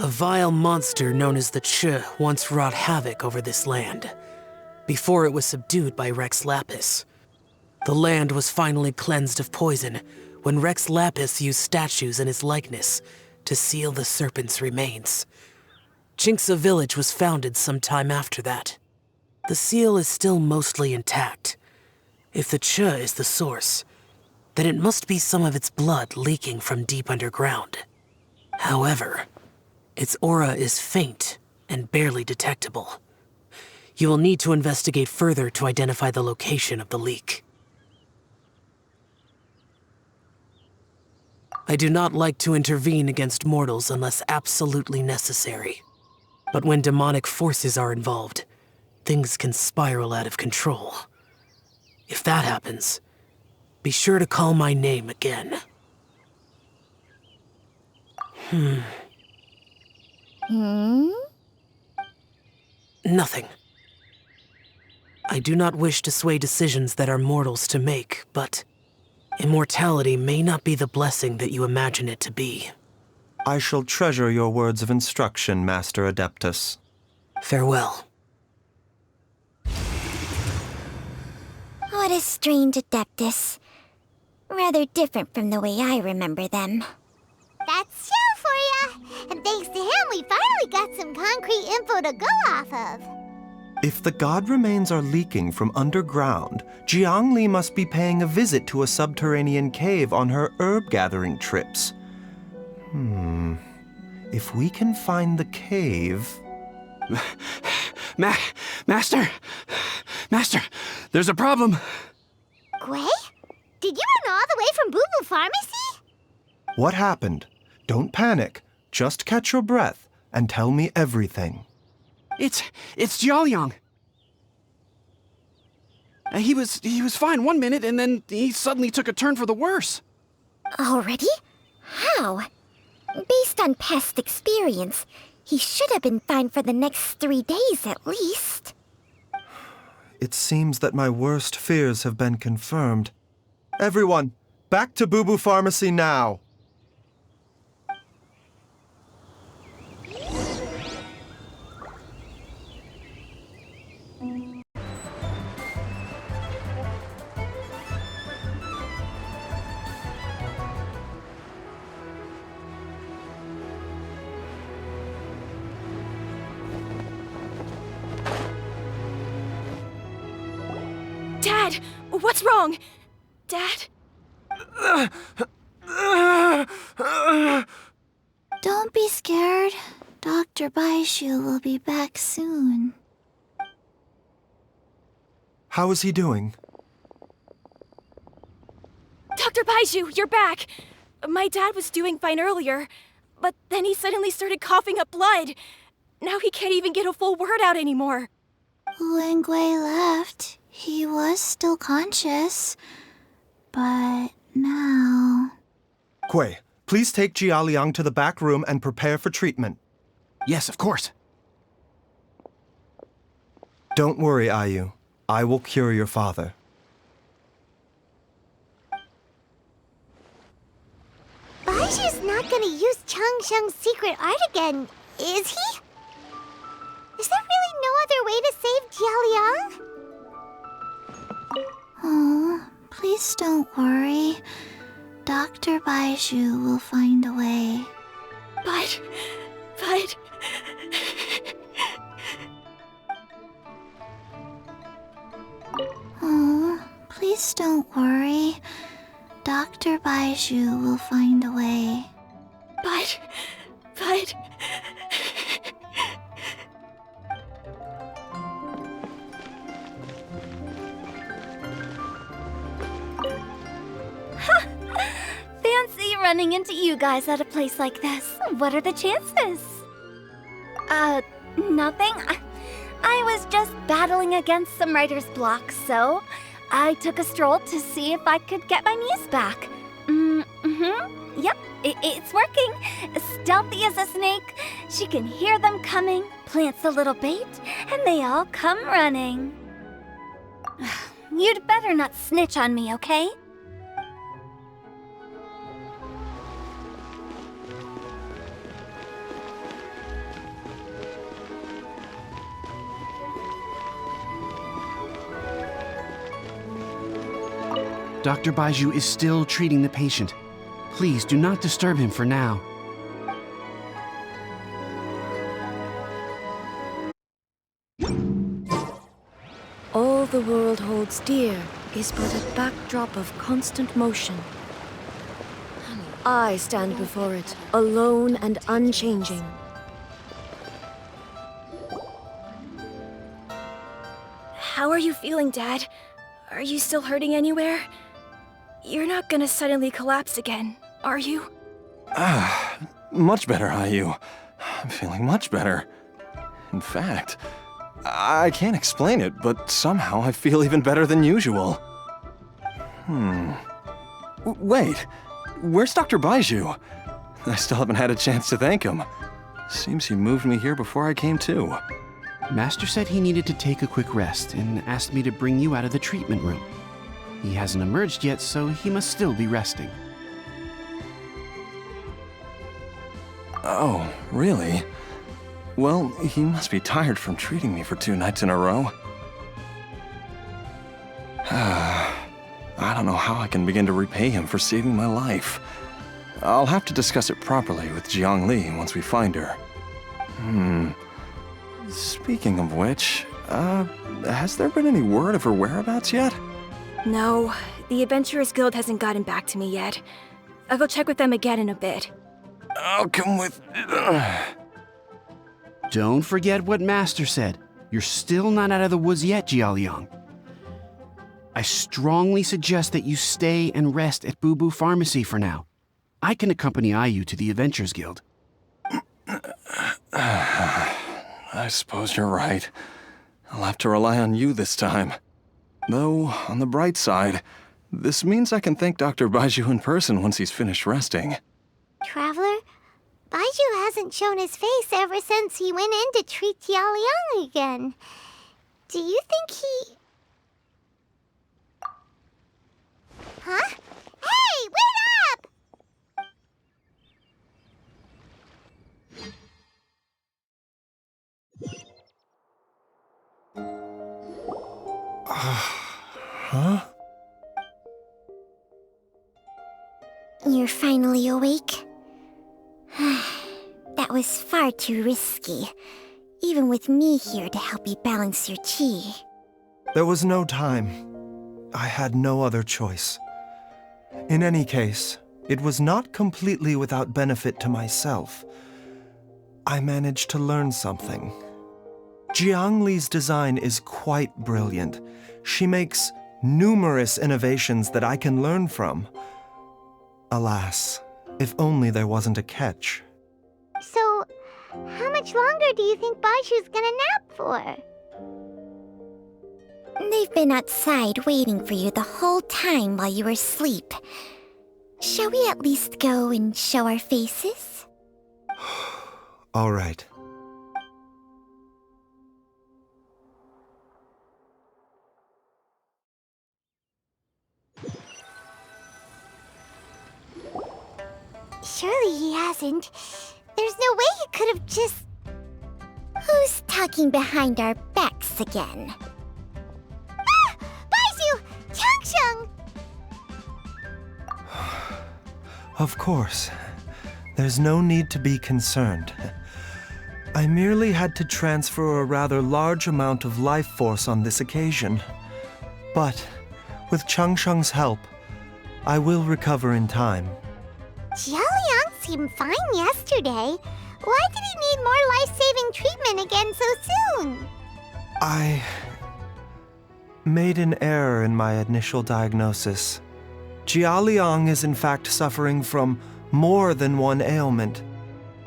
A vile monster known as the Che once wrought havoc over this land, before it was subdued by Rex Lapis. The land was finally cleansed of poison when Rex Lapis used statues in his likeness to seal the serpent's remains. Qingce village was founded some time after that. The seal is still mostly intact. If the Che is the source, then it must be some of its blood leaking from deep underground. However, its aura is faint and barely detectable. You will need to investigate further to identify the location of the leak. I do not like to intervene against mortals unless absolutely necessary. But when demonic forces are involved, things can spiral out of control. If that happens, be sure to call my name again. Nothing. I do not wish to sway decisions that are mortals to make, but immortality may not be the blessing that you imagine it to be. I shall treasure your words of instruction, Master Adeptus. Farewell. What a strange Adeptus. Rather different from the way I remember them. That's Xiao for ya! And thanks to him, we finally got some concrete info to go off of. If the god remains are leaking from underground, Jiangli must be paying a visit to a subterranean cave on her herb-gathering trips. If we can find the cave... Master! Master, there's a problem! Gui? Did you run all the way from Boo Pharmacy? What happened? Don't panic. Just catch your breath. and tell me everything. It's Jialiang. He was fine one minute, and then he suddenly took a turn for the worse. Already? How? Based on past experience, he should have been fine for the next 3 days at least. It seems that my worst fears have been confirmed. Everyone, back to Boo Boo Pharmacy now! Dad! What's wrong? Dad? Don't be scared. Dr. Baizhu will be back soon. How is he doing? Dr. Baizhu, you're back! My dad was doing fine earlier, but then he suddenly started coughing up blood. Now he can't even get a full word out anymore. When Gui left, he was still conscious. But now... Gui, please take Jialiang to the back room and prepare for treatment. Yes, of course. Don't worry, Ayu. I will cure your father. Baizhu's not gonna use Changsheng's secret art again, is he? Is there really no other way to save Jialiang? Oh, please don't worry. Dr. Baizhu will find a way. But... Oh, please don't worry. Dr. Baizhu will find a way. But... Fancy running into you guys at a place like this. What are the chances? Nothing. I was just battling against some writer's block, so I took a stroll to see if I could get my muse back. Yep, it's working. Stealthy as a snake, she can hear them coming, plants a little bait, and they all come running. You'd better not snitch on me, okay? Dr. Baizhu is still treating the patient. Please do not disturb him for now. All the world holds dear is but a backdrop of constant motion. I stand before it, alone and unchanging. How are you feeling, Dad? Are you still hurting anywhere? You're not gonna suddenly collapse again, are you? Much better, Ayu. I'm feeling much better. In fact, I can't explain it, but somehow I feel even better than usual. Wait, where's Dr. Baizhu? I still haven't had a chance to thank him. Seems he moved me here before I came to. Master said he needed to take a quick rest and asked me to bring you out of the treatment room. He hasn't emerged yet, so he must still be resting. Oh, really? Well, he must be tired from treating me for 2 nights in a row. I don't know how I can begin to repay him for saving my life. I'll have to discuss it properly with Jiang Li once we find her. Speaking of which, has there been any word of her whereabouts yet? No, the Adventurers Guild hasn't gotten back to me yet. I'll go check with them again in a bit. I'll come with... Don't forget what Master said. You're still not out of the woods yet, Jialiang. I strongly suggest that you stay and rest at Boo Boo Pharmacy for now. I can accompany Ayu to the Adventurers Guild. I suppose you're right. I'll have to rely on you this time. Though, on the bright side, this means I can thank Dr. Baizhu in person once he's finished resting. Traveler, Baizhu hasn't shown his face ever since he went in to treat Jialiang again. Do you think he... Huh? Hey, wait up! Huh? You're finally awake? That was far too risky, even with me here to help you balance your chi. There was no time. I had no other choice. In any case, it was not completely without benefit to myself. I managed to learn something. Jiang Li's design is quite brilliant. She makes numerous innovations that I can learn from. Alas, if only there wasn't a catch. So, how much longer do you think Baizhu's gonna nap for? They've been outside waiting for you the whole time while you were asleep. Shall we at least go and show our faces? All right. Surely he hasn't. There's no way he could have just... Who's talking behind our backs again? Ah! Baizhu! Changsheng! Of course. There's no need to be concerned. I merely had to transfer a rather large amount of life force on this occasion. But, with Changsheng's help, I will recover in time. Jialiang seemed fine yesterday. Why did he need more life-saving treatment again so soon? I made an error in my initial diagnosis. Jialiang is in fact suffering from more than one ailment,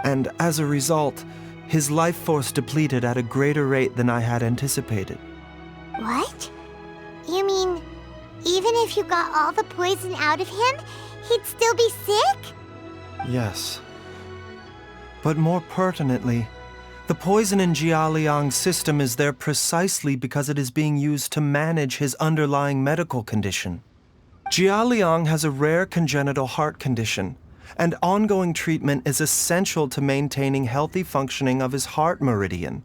and as a result, his life force depleted at a greater rate than I had anticipated. What? You mean, even if you got all the poison out of him, he'd still be sick? Yes. But more pertinently, the poison in Jialiang's system is there precisely because it is being used to manage his underlying medical condition. Jialiang has a rare congenital heart condition, and ongoing treatment is essential to maintaining healthy functioning of his heart meridian.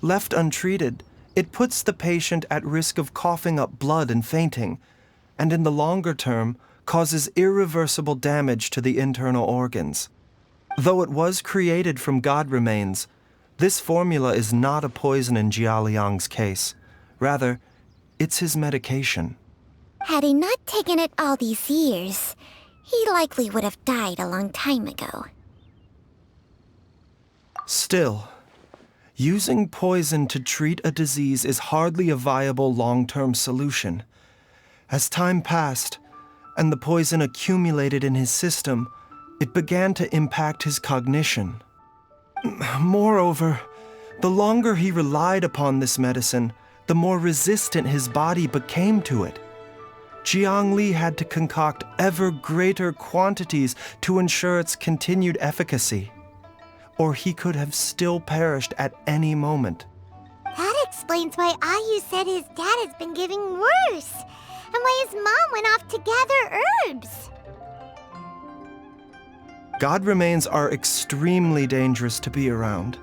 Left untreated, it puts the patient at risk of coughing up blood and fainting, and in the longer term, causes irreversible damage to the internal organs. Though it was created from god remains, this formula is not a poison in Jialiang's case. Rather, it's his medication. Had he not taken it all these years, he likely would have died a long time ago. Still, using poison to treat a disease is hardly a viable long-term solution. As time passed, and the poison accumulated in his system, it began to impact his cognition. Moreover, the longer he relied upon this medicine, the more resistant his body became to it. Jiang Li had to concoct ever greater quantities to ensure its continued efficacy, or he could have still perished at any moment. That explains why Ayu said his dad has been getting worse, and why his mom went off to gather herbs. God remains are extremely dangerous to be around,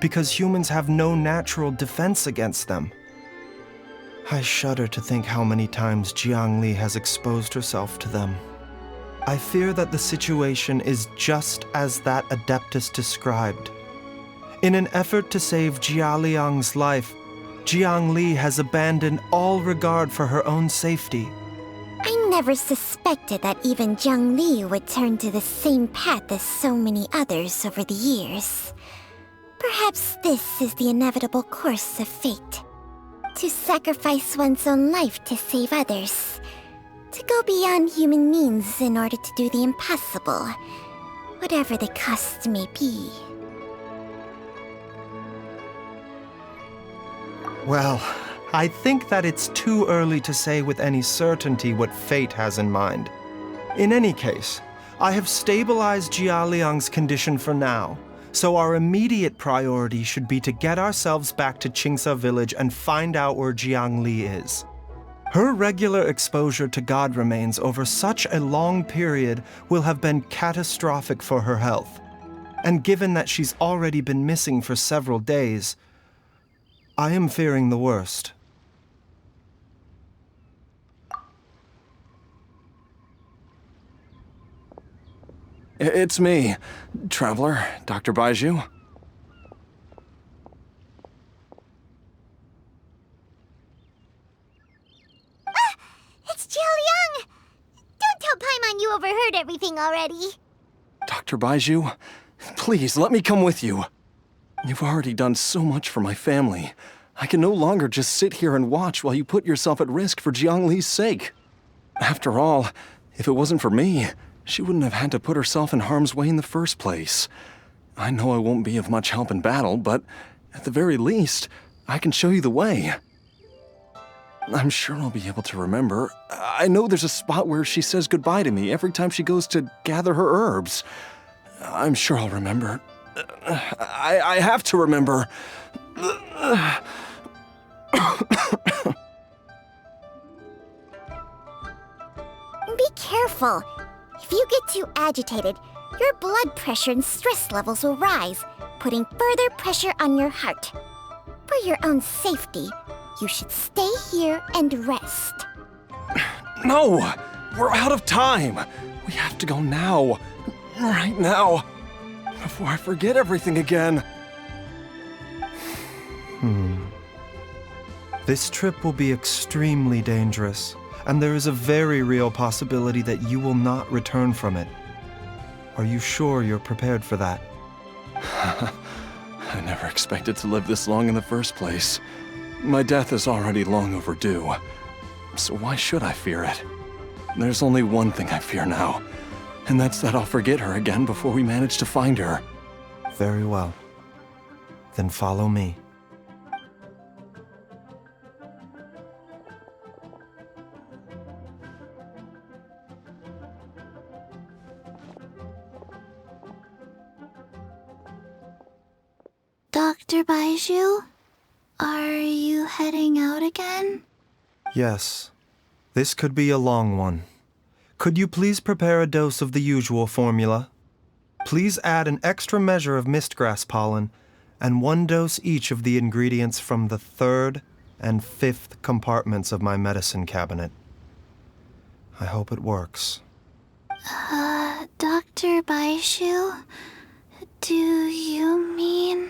because humans have no natural defense against them. I shudder to think how many times Jiang Li has exposed herself to them. I fear that the situation is just as that Adeptus described. In an effort to save Jialiang's life, Jiang Li has abandoned all regard for her own safety. I never suspected that even Jiang Li would turn to the same path as so many others over the years. Perhaps this is the inevitable course of fate. To sacrifice one's own life to save others. To go beyond human means in order to do the impossible, whatever the cost may be. Well, I think that it's too early to say with any certainty what fate has in mind. In any case, I have stabilized Jia Liang's condition for now, so our immediate priority should be to get ourselves back to Qingsa village and find out where Jiang Li is. Her regular exposure to god remains over such a long period will have been catastrophic for her health. And given that she's already been missing for several days, I am fearing the worst. It's me, Traveler, Dr. Baizhu. It's Jiao Liang! Don't tell Paimon you overheard everything already. Dr. Baizhu, please let me come with you. You've already done so much for my family. I can no longer just sit here and watch while you put yourself at risk for Jiang Li's sake. After all, if it wasn't for me, she wouldn't have had to put herself in harm's way in the first place. I know I won't be of much help in battle, but at the very least, I can show you the way. I'm sure I'll be able to remember. I know there's a spot where she says goodbye to me every time she goes to gather her herbs. I'm sure I'll remember. I have to remember. Be careful. If you get too agitated, your blood pressure and stress levels will rise, putting further pressure on your heart. For your own safety, you should stay here and rest. No! We're out of time! We have to go now. Right now. Before I forget everything again. This trip will be extremely dangerous, and there is a very real possibility that you will not return from it. Are you sure you're prepared for that? I never expected to live this long in the first place. My death is already long overdue. So why should I fear it? There's only one thing I fear now, and that's that I'll forget her again before we manage to find her. Very well. Then follow me. Dr. Baizhu, are you heading out again? Yes. This could be a long one. Could you please prepare a dose of the usual formula? Please add an extra measure of mistgrass pollen and 1 dose each of the ingredients from the 3rd and 5th compartments of my medicine cabinet. I hope it works. Dr. Baizhu, do you mean...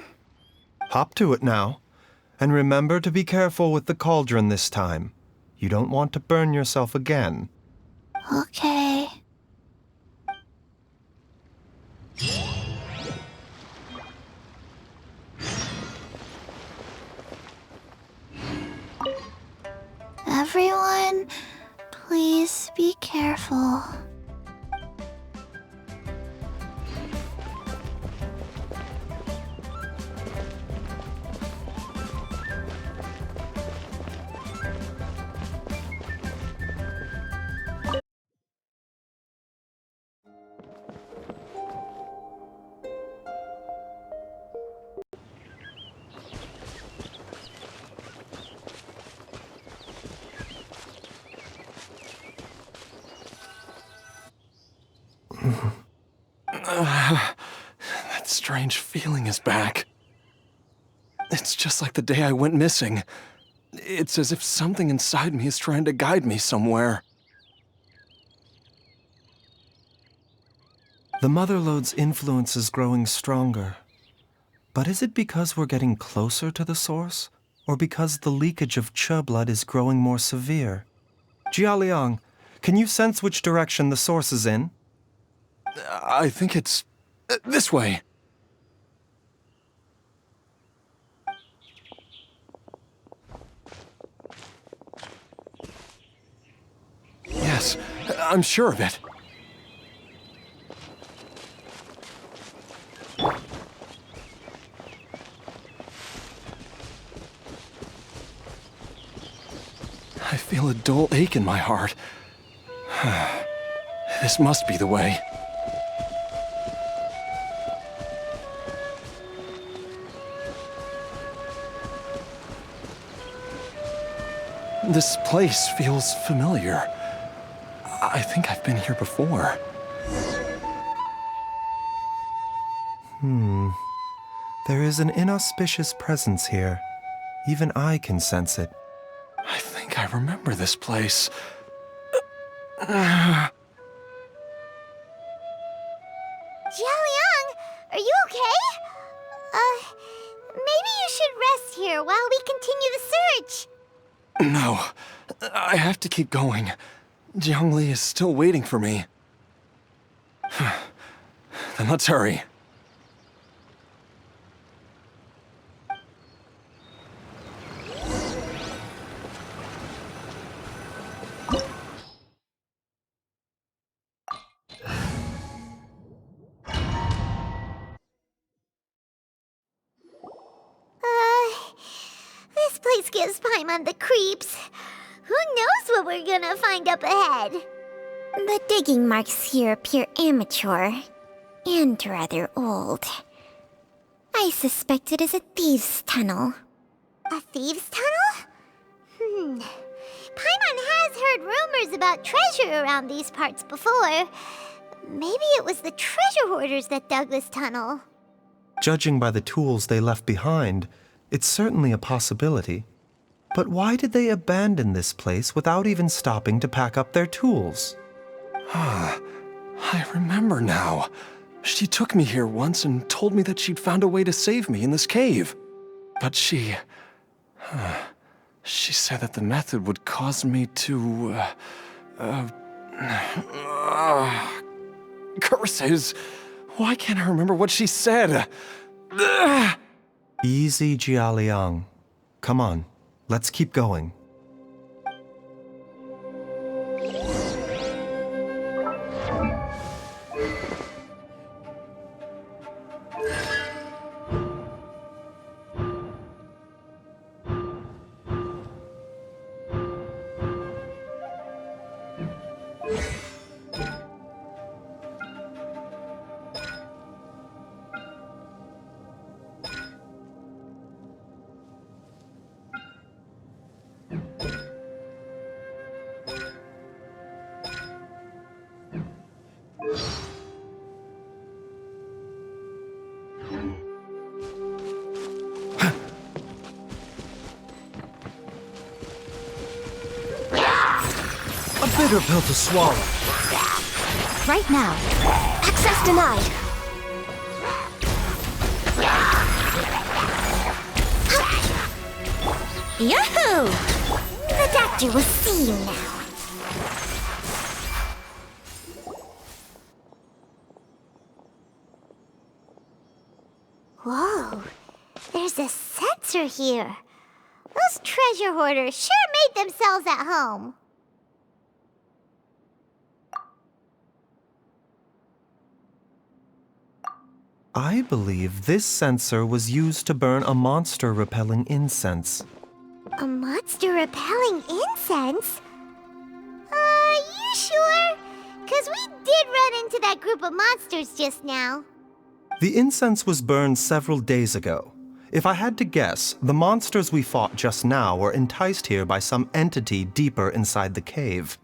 Hop to it now. And remember to be careful with the cauldron this time. You don't want to burn yourself again. Okay. Everyone, please be careful. That strange feeling is back. It's just like the day I went missing. It's as if something inside me is trying to guide me somewhere. The Motherlode's influence is growing stronger. But is it because we're getting closer to the source? Or because the leakage of Che blood is growing more severe? Jia Liang, can you sense which direction the source is in? I think it's this way. Yes, I'm sure of it. I feel a dull ache in my heart. This must be the way. This place feels familiar. I think I've been here before. There is an inauspicious presence here. Even I can sense it. I think I remember this place. Jialiang, are you okay? Maybe you should rest here while we continue the search. No, I have to keep going. Jiangli is still waiting for me. Then let's hurry. This place gives Paimon the creeps. Who knows what we're gonna find up ahead? The digging marks here appear amateur and rather old. I suspect it is a thieves' tunnel. A thieves' tunnel? Paimon has heard rumors about treasure around these parts before. Maybe it was the treasure hoarders that dug this tunnel. Judging by the tools they left behind, it's certainly a possibility. But why did they abandon this place without even stopping to pack up their tools? I remember now. She took me here once and told me that she'd found a way to save me in this cave. But she said that the method would cause me to, curses! Why can't I remember what she said? Easy, Jialiang. Come on, let's keep going. A bitter pill to swallow. Right now. Access denied. Yahoo! The doctor will see you now. Whoa, there's a sensor here. Those treasure hoarders sure made themselves at home. I believe this sensor was used to burn a monster-repelling incense. A monster repelling incense? You sure? 'Cause we did run into that group of monsters just now. The incense was burned several days ago. If I had to guess, the monsters we fought just now were enticed here by some entity deeper inside the cave.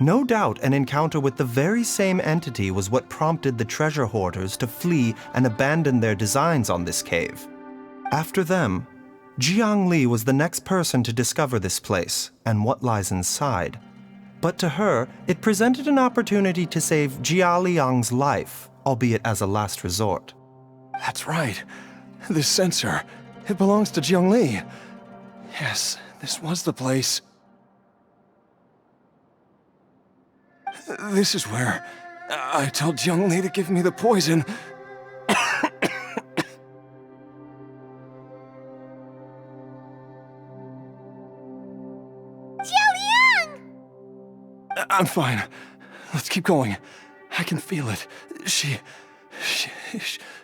No doubt an encounter with the very same entity was what prompted the treasure hoarders to flee and abandon their designs on this cave. After them, Jiangli was the next person to discover this place and what lies inside. But to her, it presented an opportunity to save Jialiang's life, albeit as a last resort. That's right. This sensor, it belongs to Jiangli. Yes, this was the place. This is where I told Jiangli to give me the poison. Jialiang! I'm fine. Let's keep going. I can feel it. She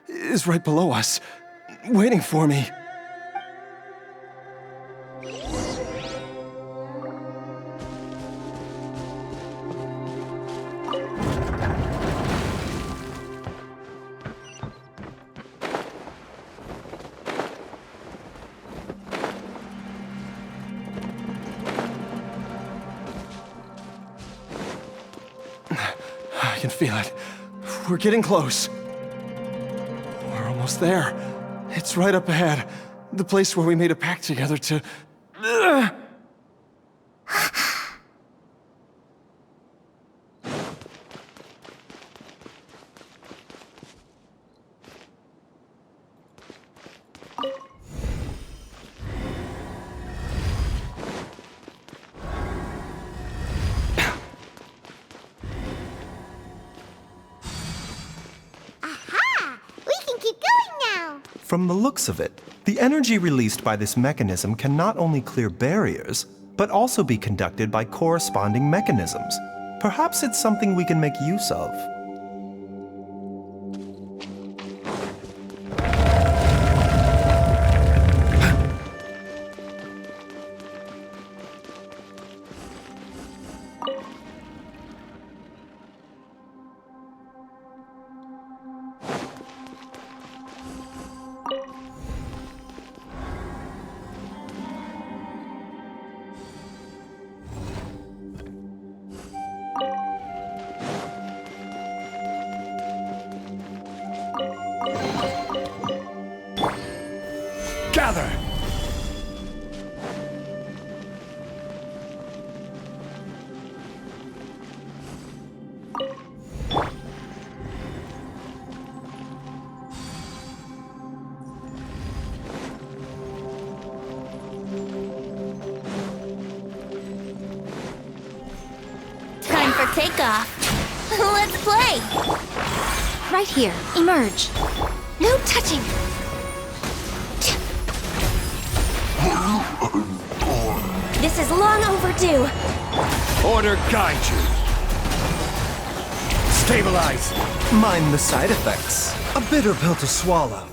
is right below us, waiting for me. I can feel it. We're getting close. We're almost there. It's right up ahead. The place where we made a pact together to... From the looks of it, the energy released by this mechanism can not only clear barriers, but also be conducted by corresponding mechanisms. Perhaps it's something we can make use of. Gather! Time for takeoff. Let's play! Right here, emerge. No touching. This is long overdue. Order guide you. Stabilize. Mind the side effects. A bitter pill to swallow.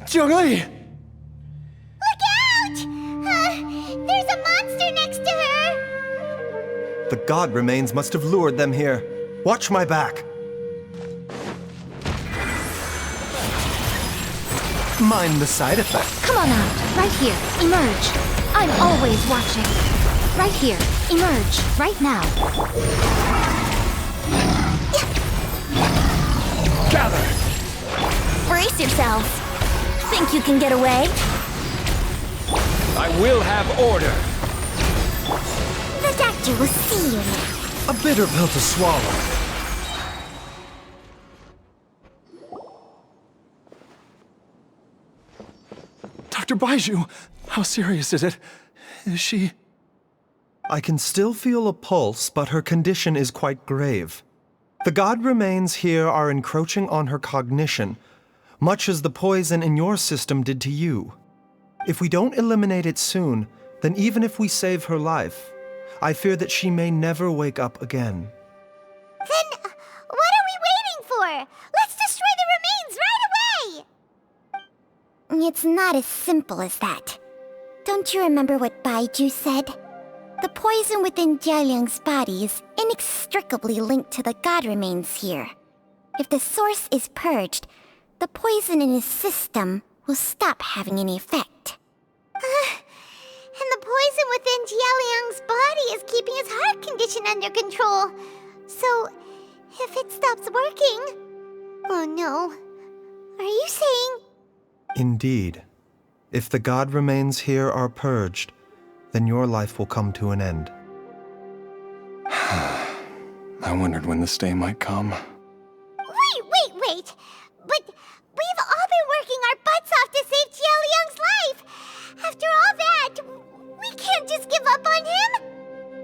Zhongli! Look out! There's a monster next to her! The god remains must have lured them here. Watch my back. Mind the side effects. Come on out. Right here, emerge. I'm always watching. Right here, emerge. Right now. Gather! Brace yourselves. Think you can get away? I will have order. The doctor will see you now. A bitter pill to swallow. Dr. Baizhu, how serious is it? Is she... I can still feel a pulse, but her condition is quite grave. The god remains here are encroaching on her cognition, much as the poison in your system did to you. If we don't eliminate it soon, then even if we save her life, I fear that she may never wake up again. Then, what are we waiting for? Let's destroy the remains right away! It's not as simple as that. Don't you remember what Baizhu said? The poison within Jialiang's body is inextricably linked to the god remains here. If the source is purged, the poison in his system will stop having any effect. And the poison within Jialiang's body is keeping his heart condition under control. So, If it stops working... Oh no. Are you saying... Indeed. If the god remains here are purged, then your life will come to an end. I wondered when this day might come. Wait! But we've all been working our butts off to save Jiao Liang's life! After all that, we can't just give up on him!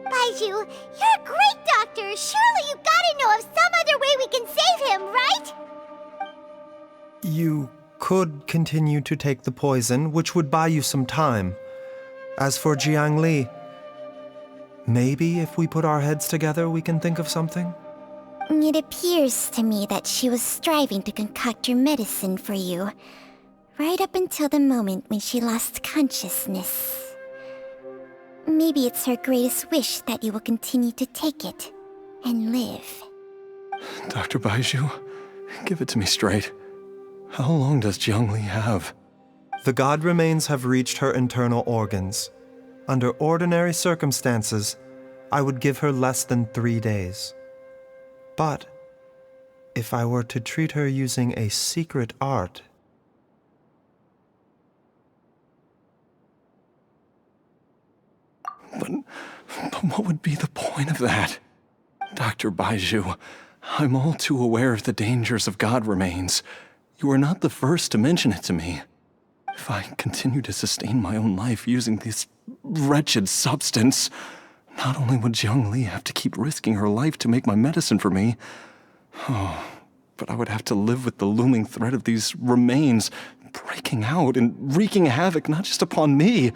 Baizhu, you're a great doctor! Surely you gotta know of some other way we can save him, right? You could continue to take the poison, which would buy you some time. As for Jiang Li, maybe if we put our heads together, we can think of something? It appears to me that she was striving to concoct your medicine for you, right up until the moment when she lost consciousness. Maybe it's her greatest wish that you will continue to take it and live. Dr. Baizhu, give it to me straight. How long does Jiang Li have? The god remains have reached her internal organs. Under ordinary circumstances, I would give her less than 3 days. But if I were to treat her using a secret art... But what would be the point of that? Dr. Baizhu, I'm all too aware of the dangers of god remains. You are not the first to mention it to me. If I continue to sustain my own life using this wretched substance, not only would Jiang Li have to keep risking her life to make my medicine for me, but I would have to live with the looming threat of these remains breaking out and wreaking havoc not just upon me,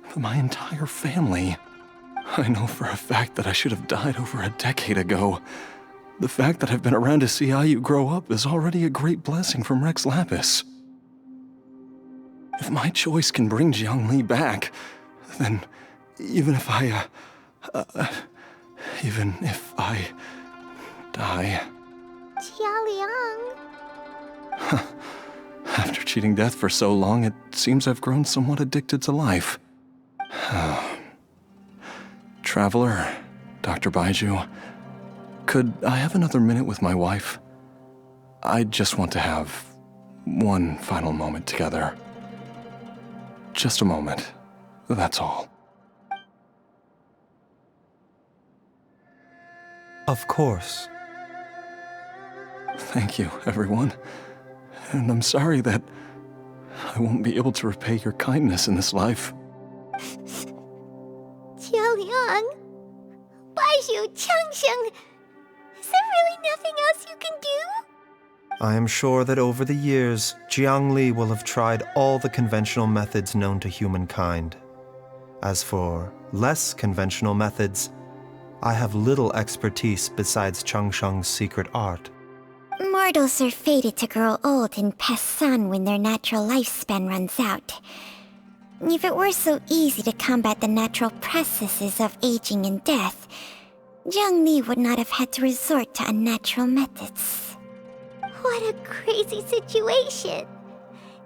but my entire family. I know for a fact that I should have died over a decade ago. The fact that I've been around to see how you grow up is already a great blessing from Rex Lapis. If my choice can bring Jiang Li back, then even if I die... Jiao Liang... After cheating death for so long, it seems I've grown somewhat addicted to life. Traveler, Dr. Baizhu, could I have another minute with my wife? I just want to have one final moment together. Just a moment, that's all. Of course. Thank you, everyone. And I'm sorry that I won't be able to repay your kindness in this life. Jiao Liang... Baizhu, Changsheng... Is there really nothing else you can do? I am sure that over the years, Jiang Li will have tried all the conventional methods known to humankind. As for less conventional methods, I have little expertise besides Changsheng's secret art. Mortals are fated to grow old and pass on when their natural lifespan runs out. If it were so easy to combat the natural processes of aging and death, Jiang Li would not have had to resort to unnatural methods. What a crazy situation!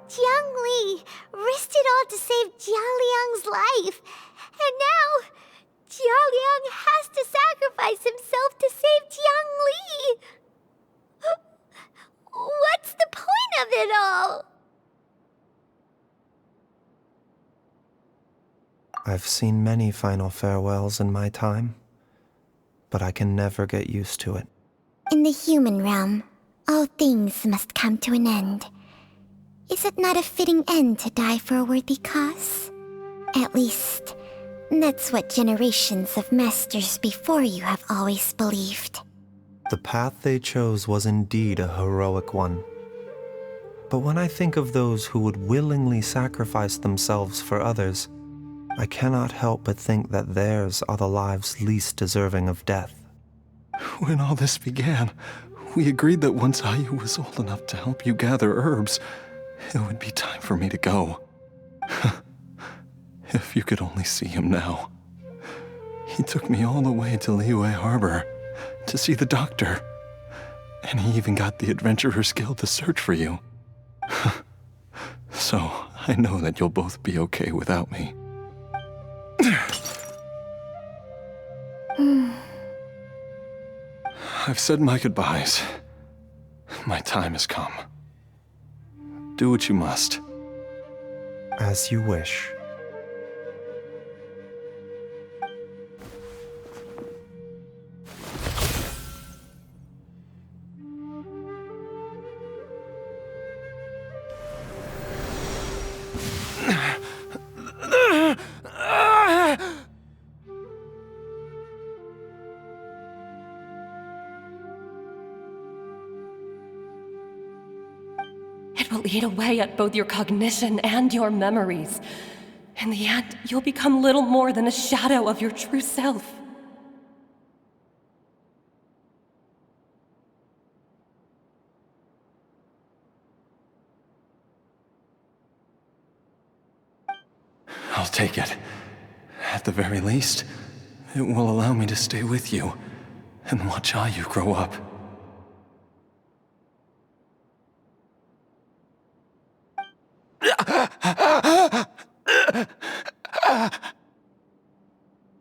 Jiang Li risked it all to save Jiao Liang's life, and now Jiao Liang has to sacrifice himself to save Jiang Li! What's the point of it all? I've seen many final farewells in my time, but I can never get used to it. In the human realm, all things must come to an end. Is it not a fitting end to die for a worthy cause? At least, that's what generations of masters before you have always believed. The path they chose was indeed a heroic one. But when I think of those who would willingly sacrifice themselves for others, I cannot help but think that theirs are the lives least deserving of death. When all this began, we agreed that once Ayu was old enough to help you gather herbs, it would be time for me to go. If you could only see him now. He took me all the way to Liyue Harbor to see the doctor, and he even got the Adventurers Guild to search for you. So, I know that you'll both be okay without me. I've said my goodbyes. My time has come. Do what you must. As you wish. It will eat away at both your cognition and your memories. In the end, you'll become little more than a shadow of your true self. I'll take it. At the very least, it will allow me to stay with you and watch how you grow up.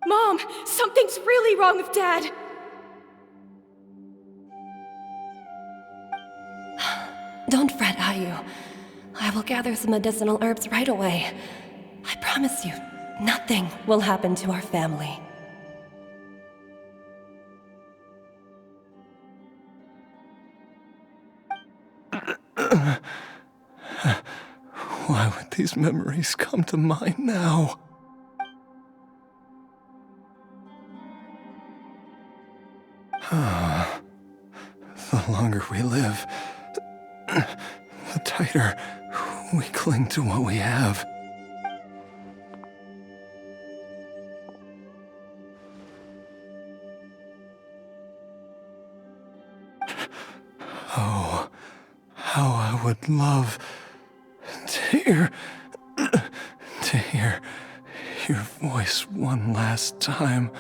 Mom, something's really wrong with Dad. Don't fret, Ayu. I will gather some medicinal herbs right away. I promise you, nothing will happen to our family. Why would these memories come to mind now? The longer we live, the tighter we cling to what we have. Oh, how I would love to hear your voice one last time.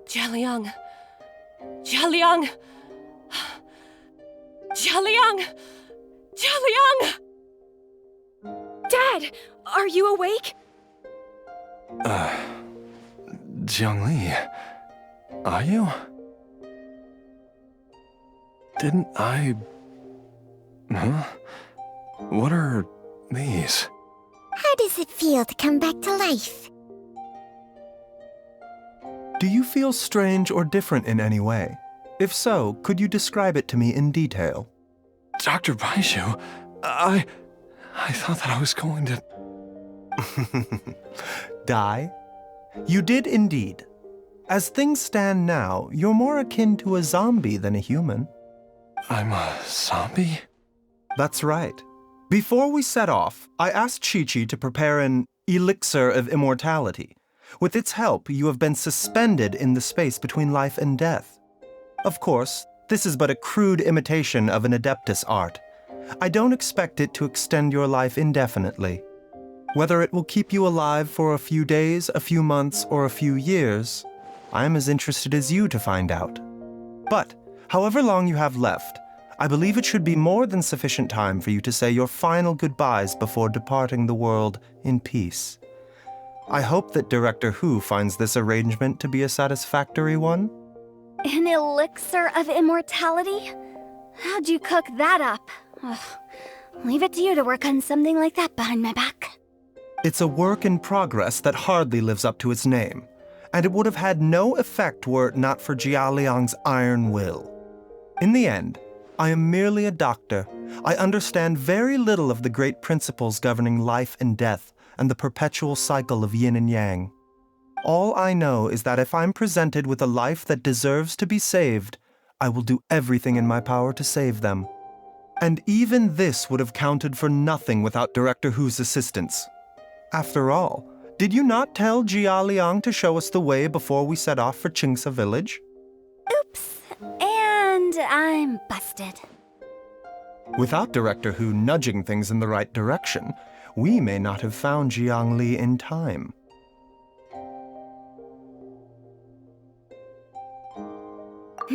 Jialiang! Jialiang! Jialiang! Jialiang! Dad, are you awake? Jiangli, are you? Didn't I... Huh? What are these? How does it feel to come back to life? Do you feel strange or different in any way? If so, could you describe it to me in detail? Dr. Baizhu, I thought that I was going to... Die? You did indeed. As things stand now, you're more akin to a zombie than a human. I'm a zombie? That's right. Before we set off, I asked Chi-Chi to prepare an elixir of immortality. With its help, you have been suspended in the space between life and death. Of course, this is but a crude imitation of an Adeptus art. I don't expect it to extend your life indefinitely. Whether it will keep you alive for a few days, a few months, or a few years, I'm as interested as you to find out. But, however long you have left, I believe it should be more than sufficient time for you to say your final goodbyes before departing the world in peace. I hope that Director Hu finds this arrangement to be a satisfactory one. An elixir of immortality? How'd you cook that up? Ugh. Leave it to you to work on something like that behind my back. It's a work in progress that hardly lives up to its name, and it would have had no effect were it not for Jialiang's iron will. In the end, I am merely a doctor. I understand very little of the great principles governing life and death and the perpetual cycle of yin and yang. All I know is that if I'm presented with a life that deserves to be saved, I will do everything in my power to save them. And even this would have counted for nothing without Director Hu's assistance. After all, did you not tell Jia Liang to show us the way before we set off for Qingsa village? Oops. And I'm busted. Without Director Hu nudging things in the right direction, we may not have found Jiangli in time.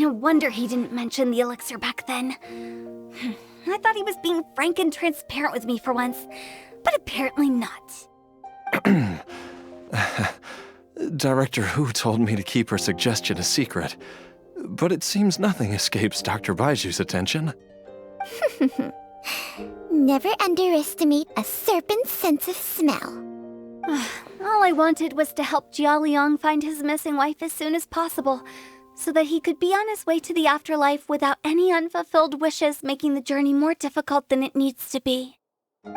No wonder he didn't mention the elixir back then. I thought he was being frank and transparent with me for once, but apparently not. Director Hu told me to keep her suggestion a secret, but it seems nothing escapes Dr. Baizhu's attention. Never underestimate a serpent's sense of smell. All I wanted was to help Jialiang find his missing wife as soon as possible, so that he could be on his way to the afterlife without any unfulfilled wishes making the journey more difficult than it needs to be.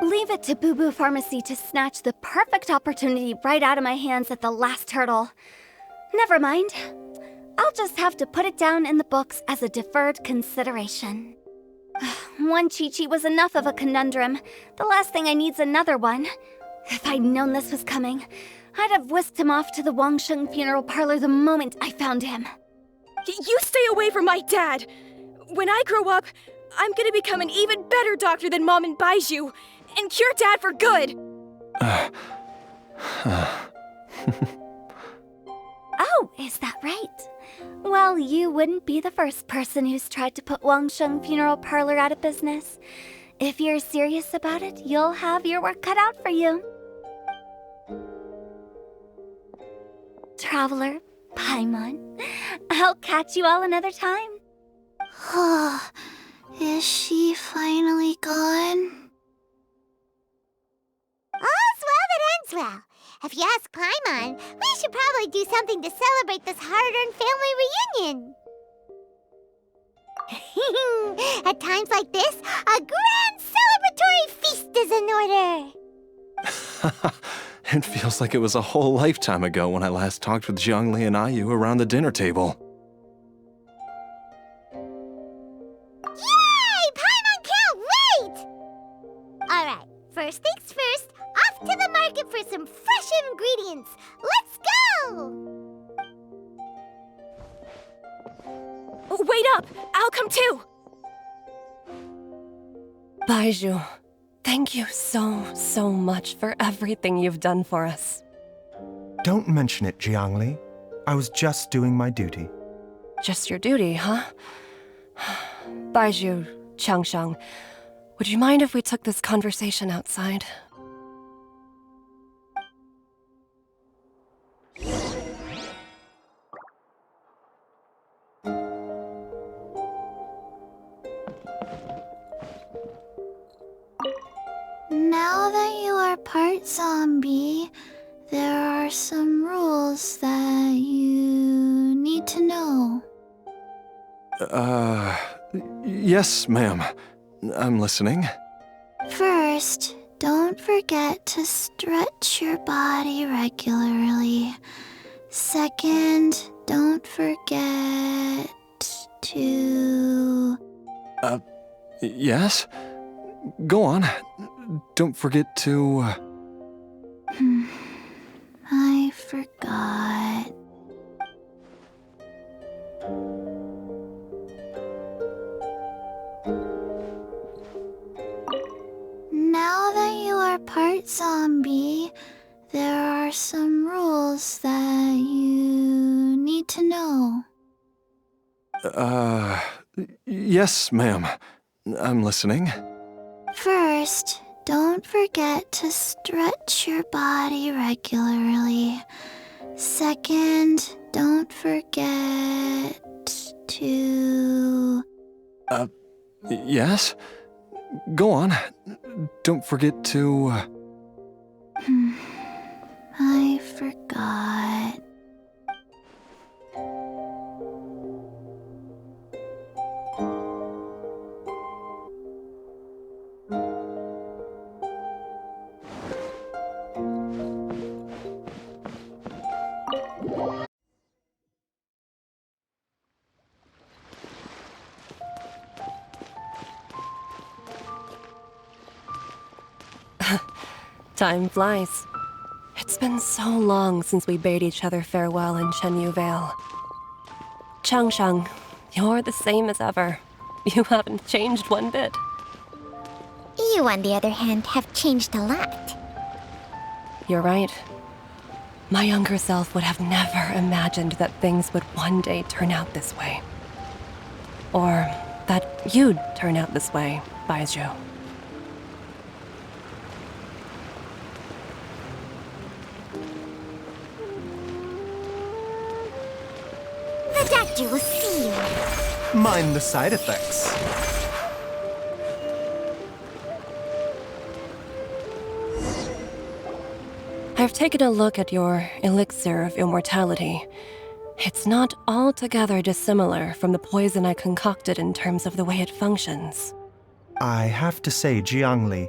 Leave it to Boo Boo Pharmacy to snatch the perfect opportunity right out of my hands at the last hurdle. Never mind. I'll just have to put it down in the books as a deferred consideration. One Chi-Chi was enough of a conundrum. The last thing I need's another one. If I'd known this was coming, I'd have whisked him off to the Wangsheng funeral parlor the moment I found him. You stay away from my dad! When I grow up, I'm gonna become an even better doctor than Mom and Baizhu, and cure Dad for good! Oh, is that right? Well, you wouldn't be the first person who's tried to put Wangsheng Funeral Parlor out of business. If you're serious about it, you'll have your work cut out for you. Traveler, Paimon, I'll catch you all another time. Is she finally gone? All's well that ends well. If you ask Paimon, we should probably do something to celebrate this hard-earned family reunion. At times like this, a grand celebratory feast is in order. It feels like it was a whole lifetime ago when I last talked with Zhongli and Ayu around the dinner table. Yay! Paimon can't wait! Alright, first things first, off to the market for some fresh ingredients. Let's go! Wait up! I'll come too! Baizhu, thank you so much for everything you've done for us. Don't mention it, Jiangli. I was just doing my duty. Just your duty, huh? Baizhu, Changsheng, would you mind if we took this conversation outside? Now that you are part zombie, there are some rules that you need to know. Yes, ma'am. I'm listening. First, don't forget to stretch your body regularly. Second, don't forget to... Yes? Go on. Don't forget to... I forgot. Now that you are part zombie, there are some rules that you need to know. Yes, ma'am. I'm listening. First, don't forget to stretch your body regularly. Second, don't forget to... Yes? Go on. Don't forget to... I forgot. Time flies. It's been so long since we bade each other farewell in Chenyu Vale. Changsheng, you're the same as ever. You haven't changed one bit. You, on the other hand, have changed a lot. You're right. My younger self would have never imagined that things would one day turn out this way. Or that you'd turn out this way, Baizhu. The doctor will see you. Mind the side effects. I've taken a look at your elixir of immortality. It's not altogether dissimilar from the poison I concocted in terms of the way it functions. I have to say, Jiangli,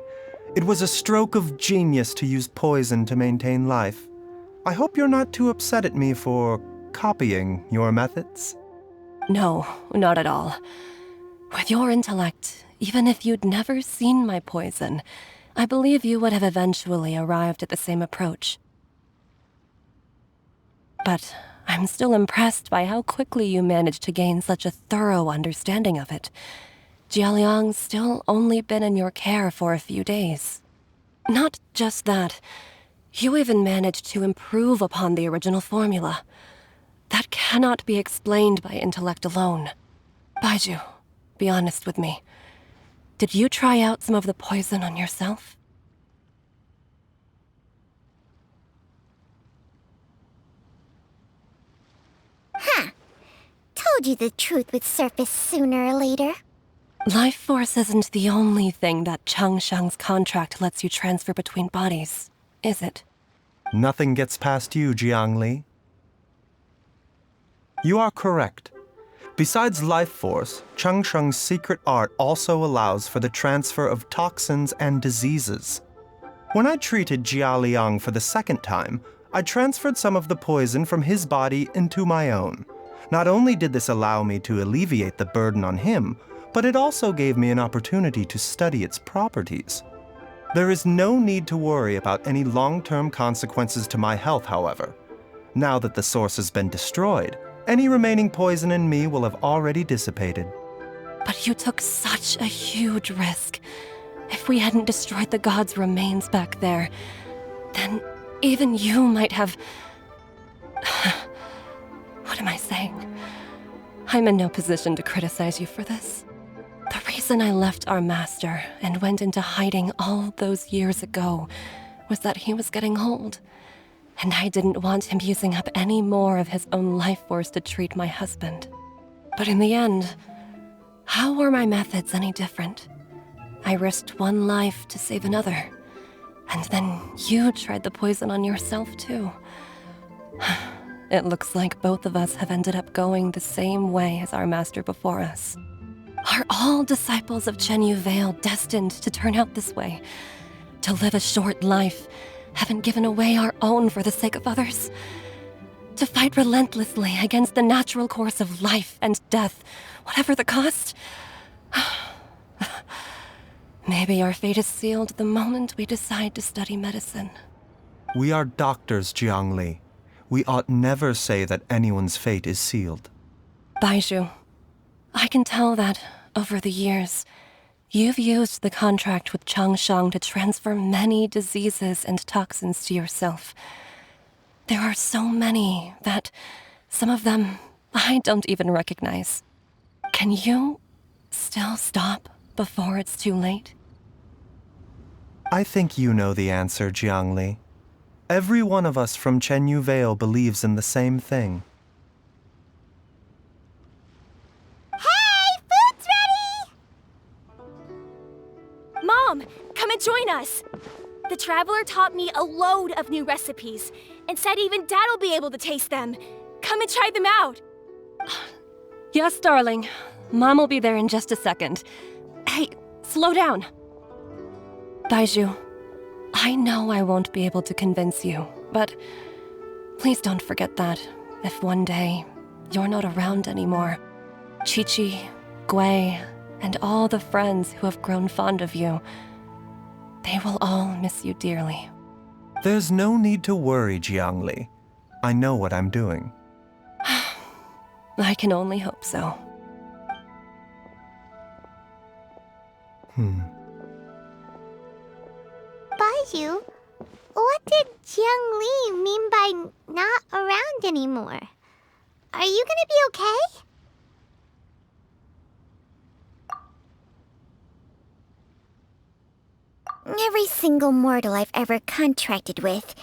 it was a stroke of genius to use poison to maintain life. I hope you're not too upset at me for copying your methods. No, not at all. With your intellect, even if you'd never seen my poison, I believe you would have eventually arrived at the same approach. But I'm still impressed by how quickly you managed to gain such a thorough understanding of it. Jialiang's still only been in your care for a few days. Not just that, you even managed to improve upon the original formula. That cannot be explained by intellect alone. Baizhu, be honest with me. Did you try out some of the poison on yourself? Huh. Told you the truth would surface sooner or later. Life force isn't the only thing that Changshang's contract lets you transfer between bodies, is it? Nothing gets past you, Jiangli. You are correct. Besides life force, Changsheng's secret art also allows for the transfer of toxins and diseases. When I treated Jia Liang for the second time, I transferred some of the poison from his body into my own. Not only did this allow me to alleviate the burden on him, but it also gave me an opportunity to study its properties. There is no need to worry about any long-term consequences to my health, however. Now that the source has been destroyed, any remaining poison in me will have already dissipated. But you took such a huge risk. If we hadn't destroyed the god's remains back there, then even you might have... What am I saying? I'm in no position to criticize you for this. The reason I left our master and went into hiding all those years ago was that he was getting old, and I didn't want him using up any more of his own life force to treat my husband. But in the end, how were my methods any different? I risked one life to save another, and then you tried the poison on yourself too. It looks like both of us have ended up going the same way as our master before us. Are all disciples of Chenyu Vale destined to turn out this way? To live a short life, having given away our own for the sake of others? To fight relentlessly against the natural course of life and death, whatever the cost? Maybe our fate is sealed the moment we decide to study medicine. We are doctors, Jiangli. We ought never say that anyone's fate is sealed. Baizhu, I can tell that, over the years, you've used the contract with Changshang to transfer many diseases and toxins to yourself. There are so many that, some of them, I don't even recognize. Can you still stop before it's too late? I think you know the answer, Jiangli. Every one of us from Chenyu Vale believes in the same thing. Hey, food's ready! Mom, come and join us. The Traveler taught me a load of new recipes and said even Dad'll be able to taste them. Come and try them out. Yes, darling. Mom will be there in just a second. Hey, slow down. Baizhu, I know I won't be able to convince you, but please don't forget that if one day you're not around anymore, Chi-Chi, Gui, and all the friends who have grown fond of you, they will all miss you dearly. There's no need to worry, Jiangli. I know what I'm doing. I can only hope so. Baizhu, what did Jiang Li mean by not around anymore? Are you gonna be okay? Every single mortal I've ever contracted with,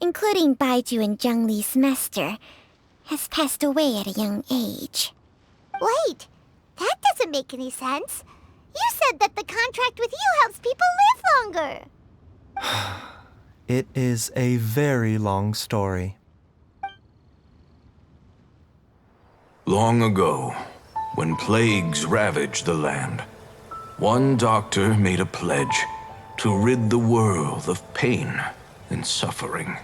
including Baizhu and Zhongli's master, has passed away at a young age. Wait, that doesn't make any sense. You said that the contract with you helps people live longer. It is a very long story. Long ago, when plagues ravaged the land, one doctor made a pledge to rid the world of pain and suffering.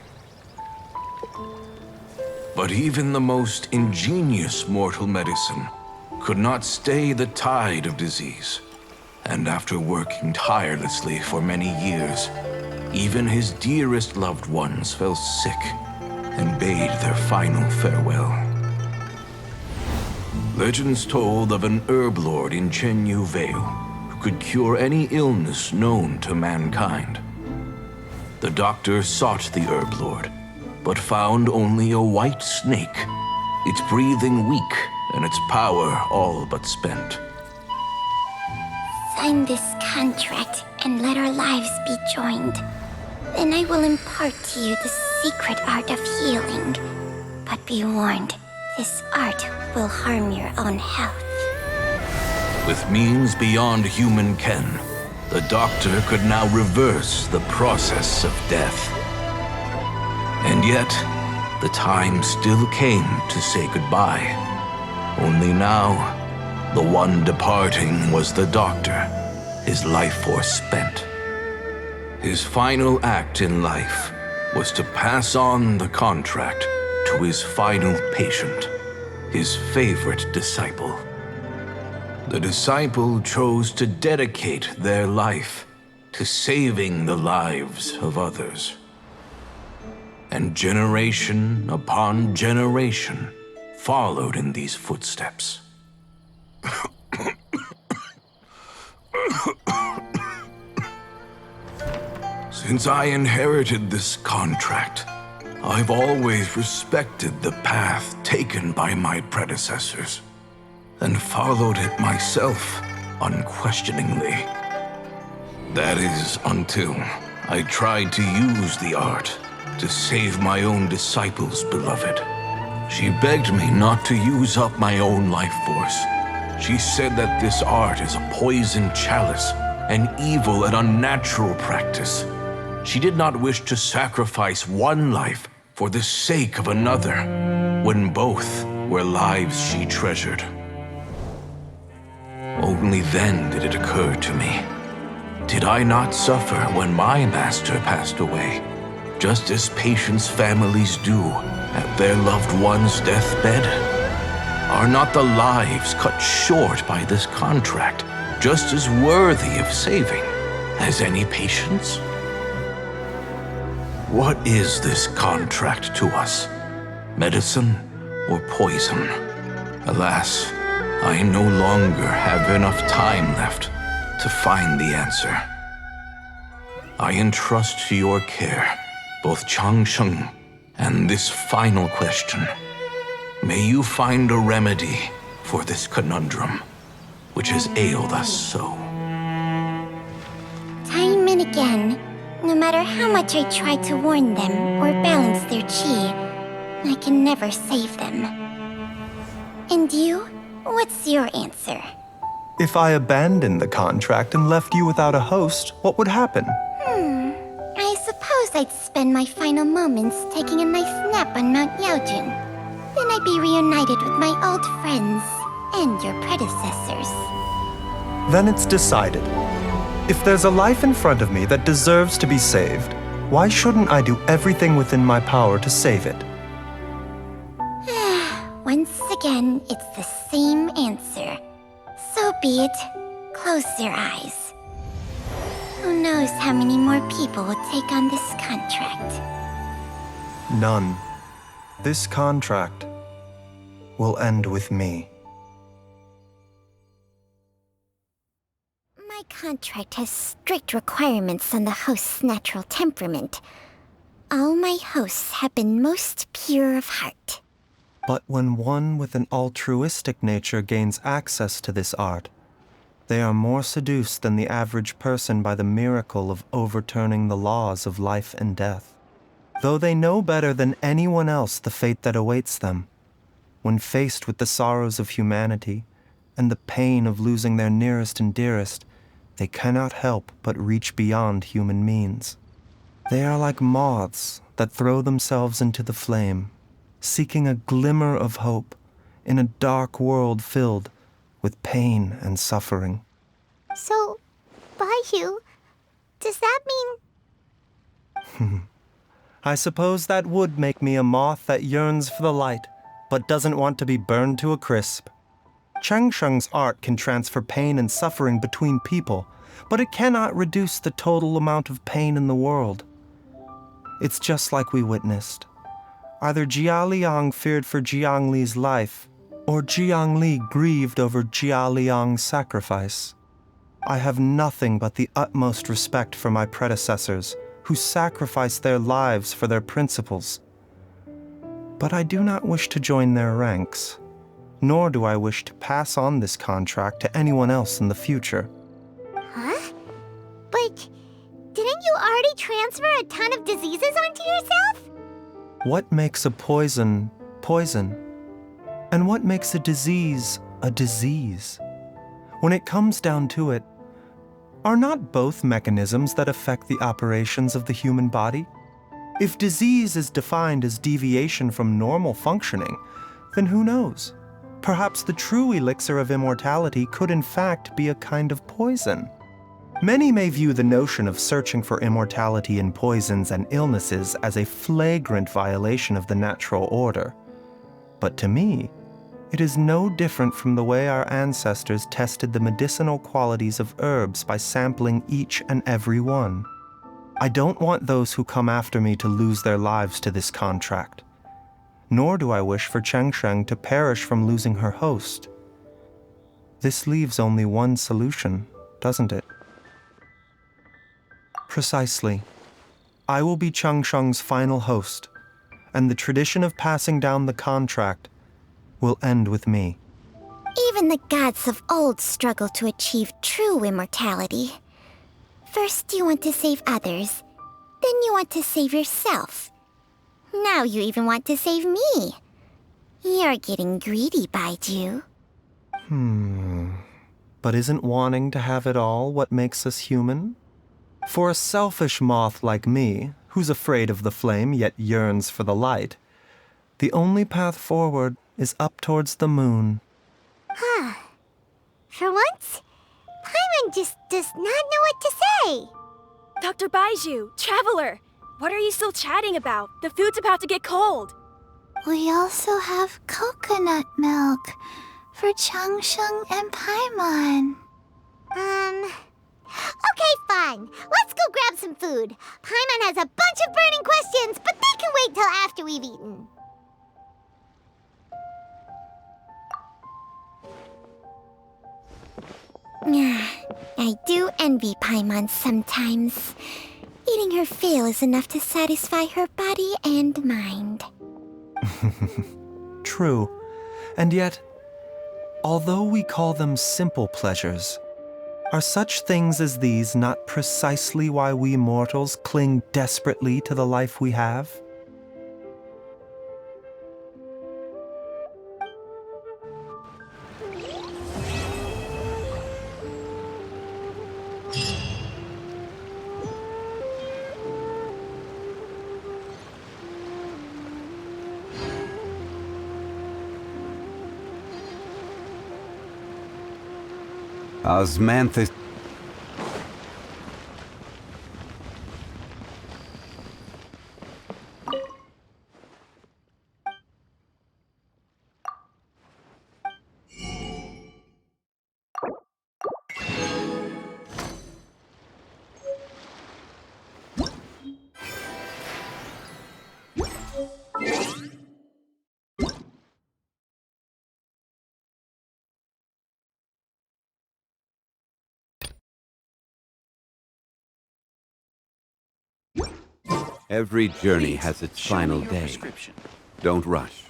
But even the most ingenious mortal medicine could not stay the tide of disease. And after working tirelessly for many years, even his dearest loved ones fell sick and bade their final farewell. Legends told of an herb lord in Chenyu Vale who could cure any illness known to mankind. The doctor sought the herb lord, but found only a white snake, its breathing weak and its power all but spent. Sign this contract and let our lives be joined. Then I will impart to you the secret art of healing. But be warned, this art will harm your own health. With means beyond human ken, the doctor could now reverse the process of death. And yet, the time still came to say goodbye. Only now, the one departing was the doctor, his life force spent. His final act in life was to pass on the contract to his final patient, his favorite disciple. The disciple chose to dedicate their life to saving the lives of others. And generation upon generation followed in these footsteps. Since I inherited this contract, I've always respected the path taken by my predecessors and followed it myself unquestioningly. That is, until I tried to use the art to save my own disciple's beloved. She begged me not to use up my own life force. She said that this art is a poisoned chalice, an evil and unnatural practice. She did not wish to sacrifice one life for the sake of another, when both were lives she treasured. Only then did it occur to me. Did I not suffer when my master passed away, just as patients' families do at their loved one's deathbed? Are not the lives cut short by this contract just as worthy of saving as any patients? What is this contract to us? Medicine or poison? Alas, I no longer have enough time left to find the answer. I entrust to your care both Changsheng and this final question. May you find a remedy for this conundrum, which has ailed us so. Time and again, no matter how much I try to warn them or balance their chi, I can never save them. And you? What's your answer? If I abandoned the contract and left you without a host, what would happen? I suppose I'd spend my final moments taking a nice nap on Mount Yaojun. Then I'd be reunited with my old friends and your predecessors. Then it's decided. If there's a life in front of me that deserves to be saved, why shouldn't I do everything within my power to save it? Once again, it's the same answer. So be it. Close your eyes. Who knows how many more people will take on this contract? None. This contract will end with me. My contract has strict requirements on the host's natural temperament. All my hosts have been most pure of heart. But when one with an altruistic nature gains access to this art, They are more seduced than the average person by the miracle of overturning the laws of life and death. Though they know better than anyone else the fate that awaits them, when faced with the sorrows of humanity and the pain of losing their nearest and dearest, they cannot help but reach beyond human means. They are like moths that throw themselves into the flame, seeking a glimmer of hope in a dark world filled with pain and suffering. So, Baizhu, does that mean... I suppose that would make me a moth that yearns for the light, but doesn't want to be burned to a crisp. Changsheng's art can transfer pain and suffering between people, but it cannot reduce the total amount of pain in the world. It's just like we witnessed. Either Jia Liang feared for Jiang Li's life, or Jiang Li grieved over Jia Liang's sacrifice. I have nothing but the utmost respect for my predecessors, who sacrificed their lives for their principles. But I do not wish to join their ranks, nor do I wish to pass on this contract to anyone else in the future. Huh? But didn't you already transfer a ton of diseases onto yourself? What makes a poison poison? And what makes a disease a disease? When it comes down to it, are not both mechanisms that affect the operations of the human body? If disease is defined as deviation from normal functioning, then who knows? Perhaps the true elixir of immortality could in fact be a kind of poison. Many may view the notion of searching for immortality in poisons and illnesses as a flagrant violation of the natural order. But to me, it is no different from the way our ancestors tested the medicinal qualities of herbs by sampling each and every one. I don't want those who come after me to lose their lives to this contract. Nor do I wish for Changsheng to perish from losing her host. This leaves only one solution, doesn't it? Precisely. I will be Changsheng's final host, and the tradition of passing down the contract will end with me. Even the gods of old struggle to achieve true immortality. First you want to save others, then you want to save yourself. Now you even want to save me. You're getting greedy, Baizhu. But isn't wanting to have it all what makes us human? For a selfish moth like me, who's afraid of the flame yet yearns for the light, the only path forward is up towards the moon. For once, Paimon just does not know what to say. Dr. Baizhu, Traveler, what are you still chatting about? The food's about to get cold. We also have coconut milk for Changsheng and Paimon. Okay, fine. Let's go grab some food. Paimon has a bunch of burning questions, but they can wait till after we've eaten. I do envy Paimon sometimes. Eating her fill is enough to satisfy her body and mind. True. And yet, although we call them simple pleasures, are such things as these not precisely why we mortals cling desperately to the life we have? Osmanthus. Every journey has its final day. Don't rush.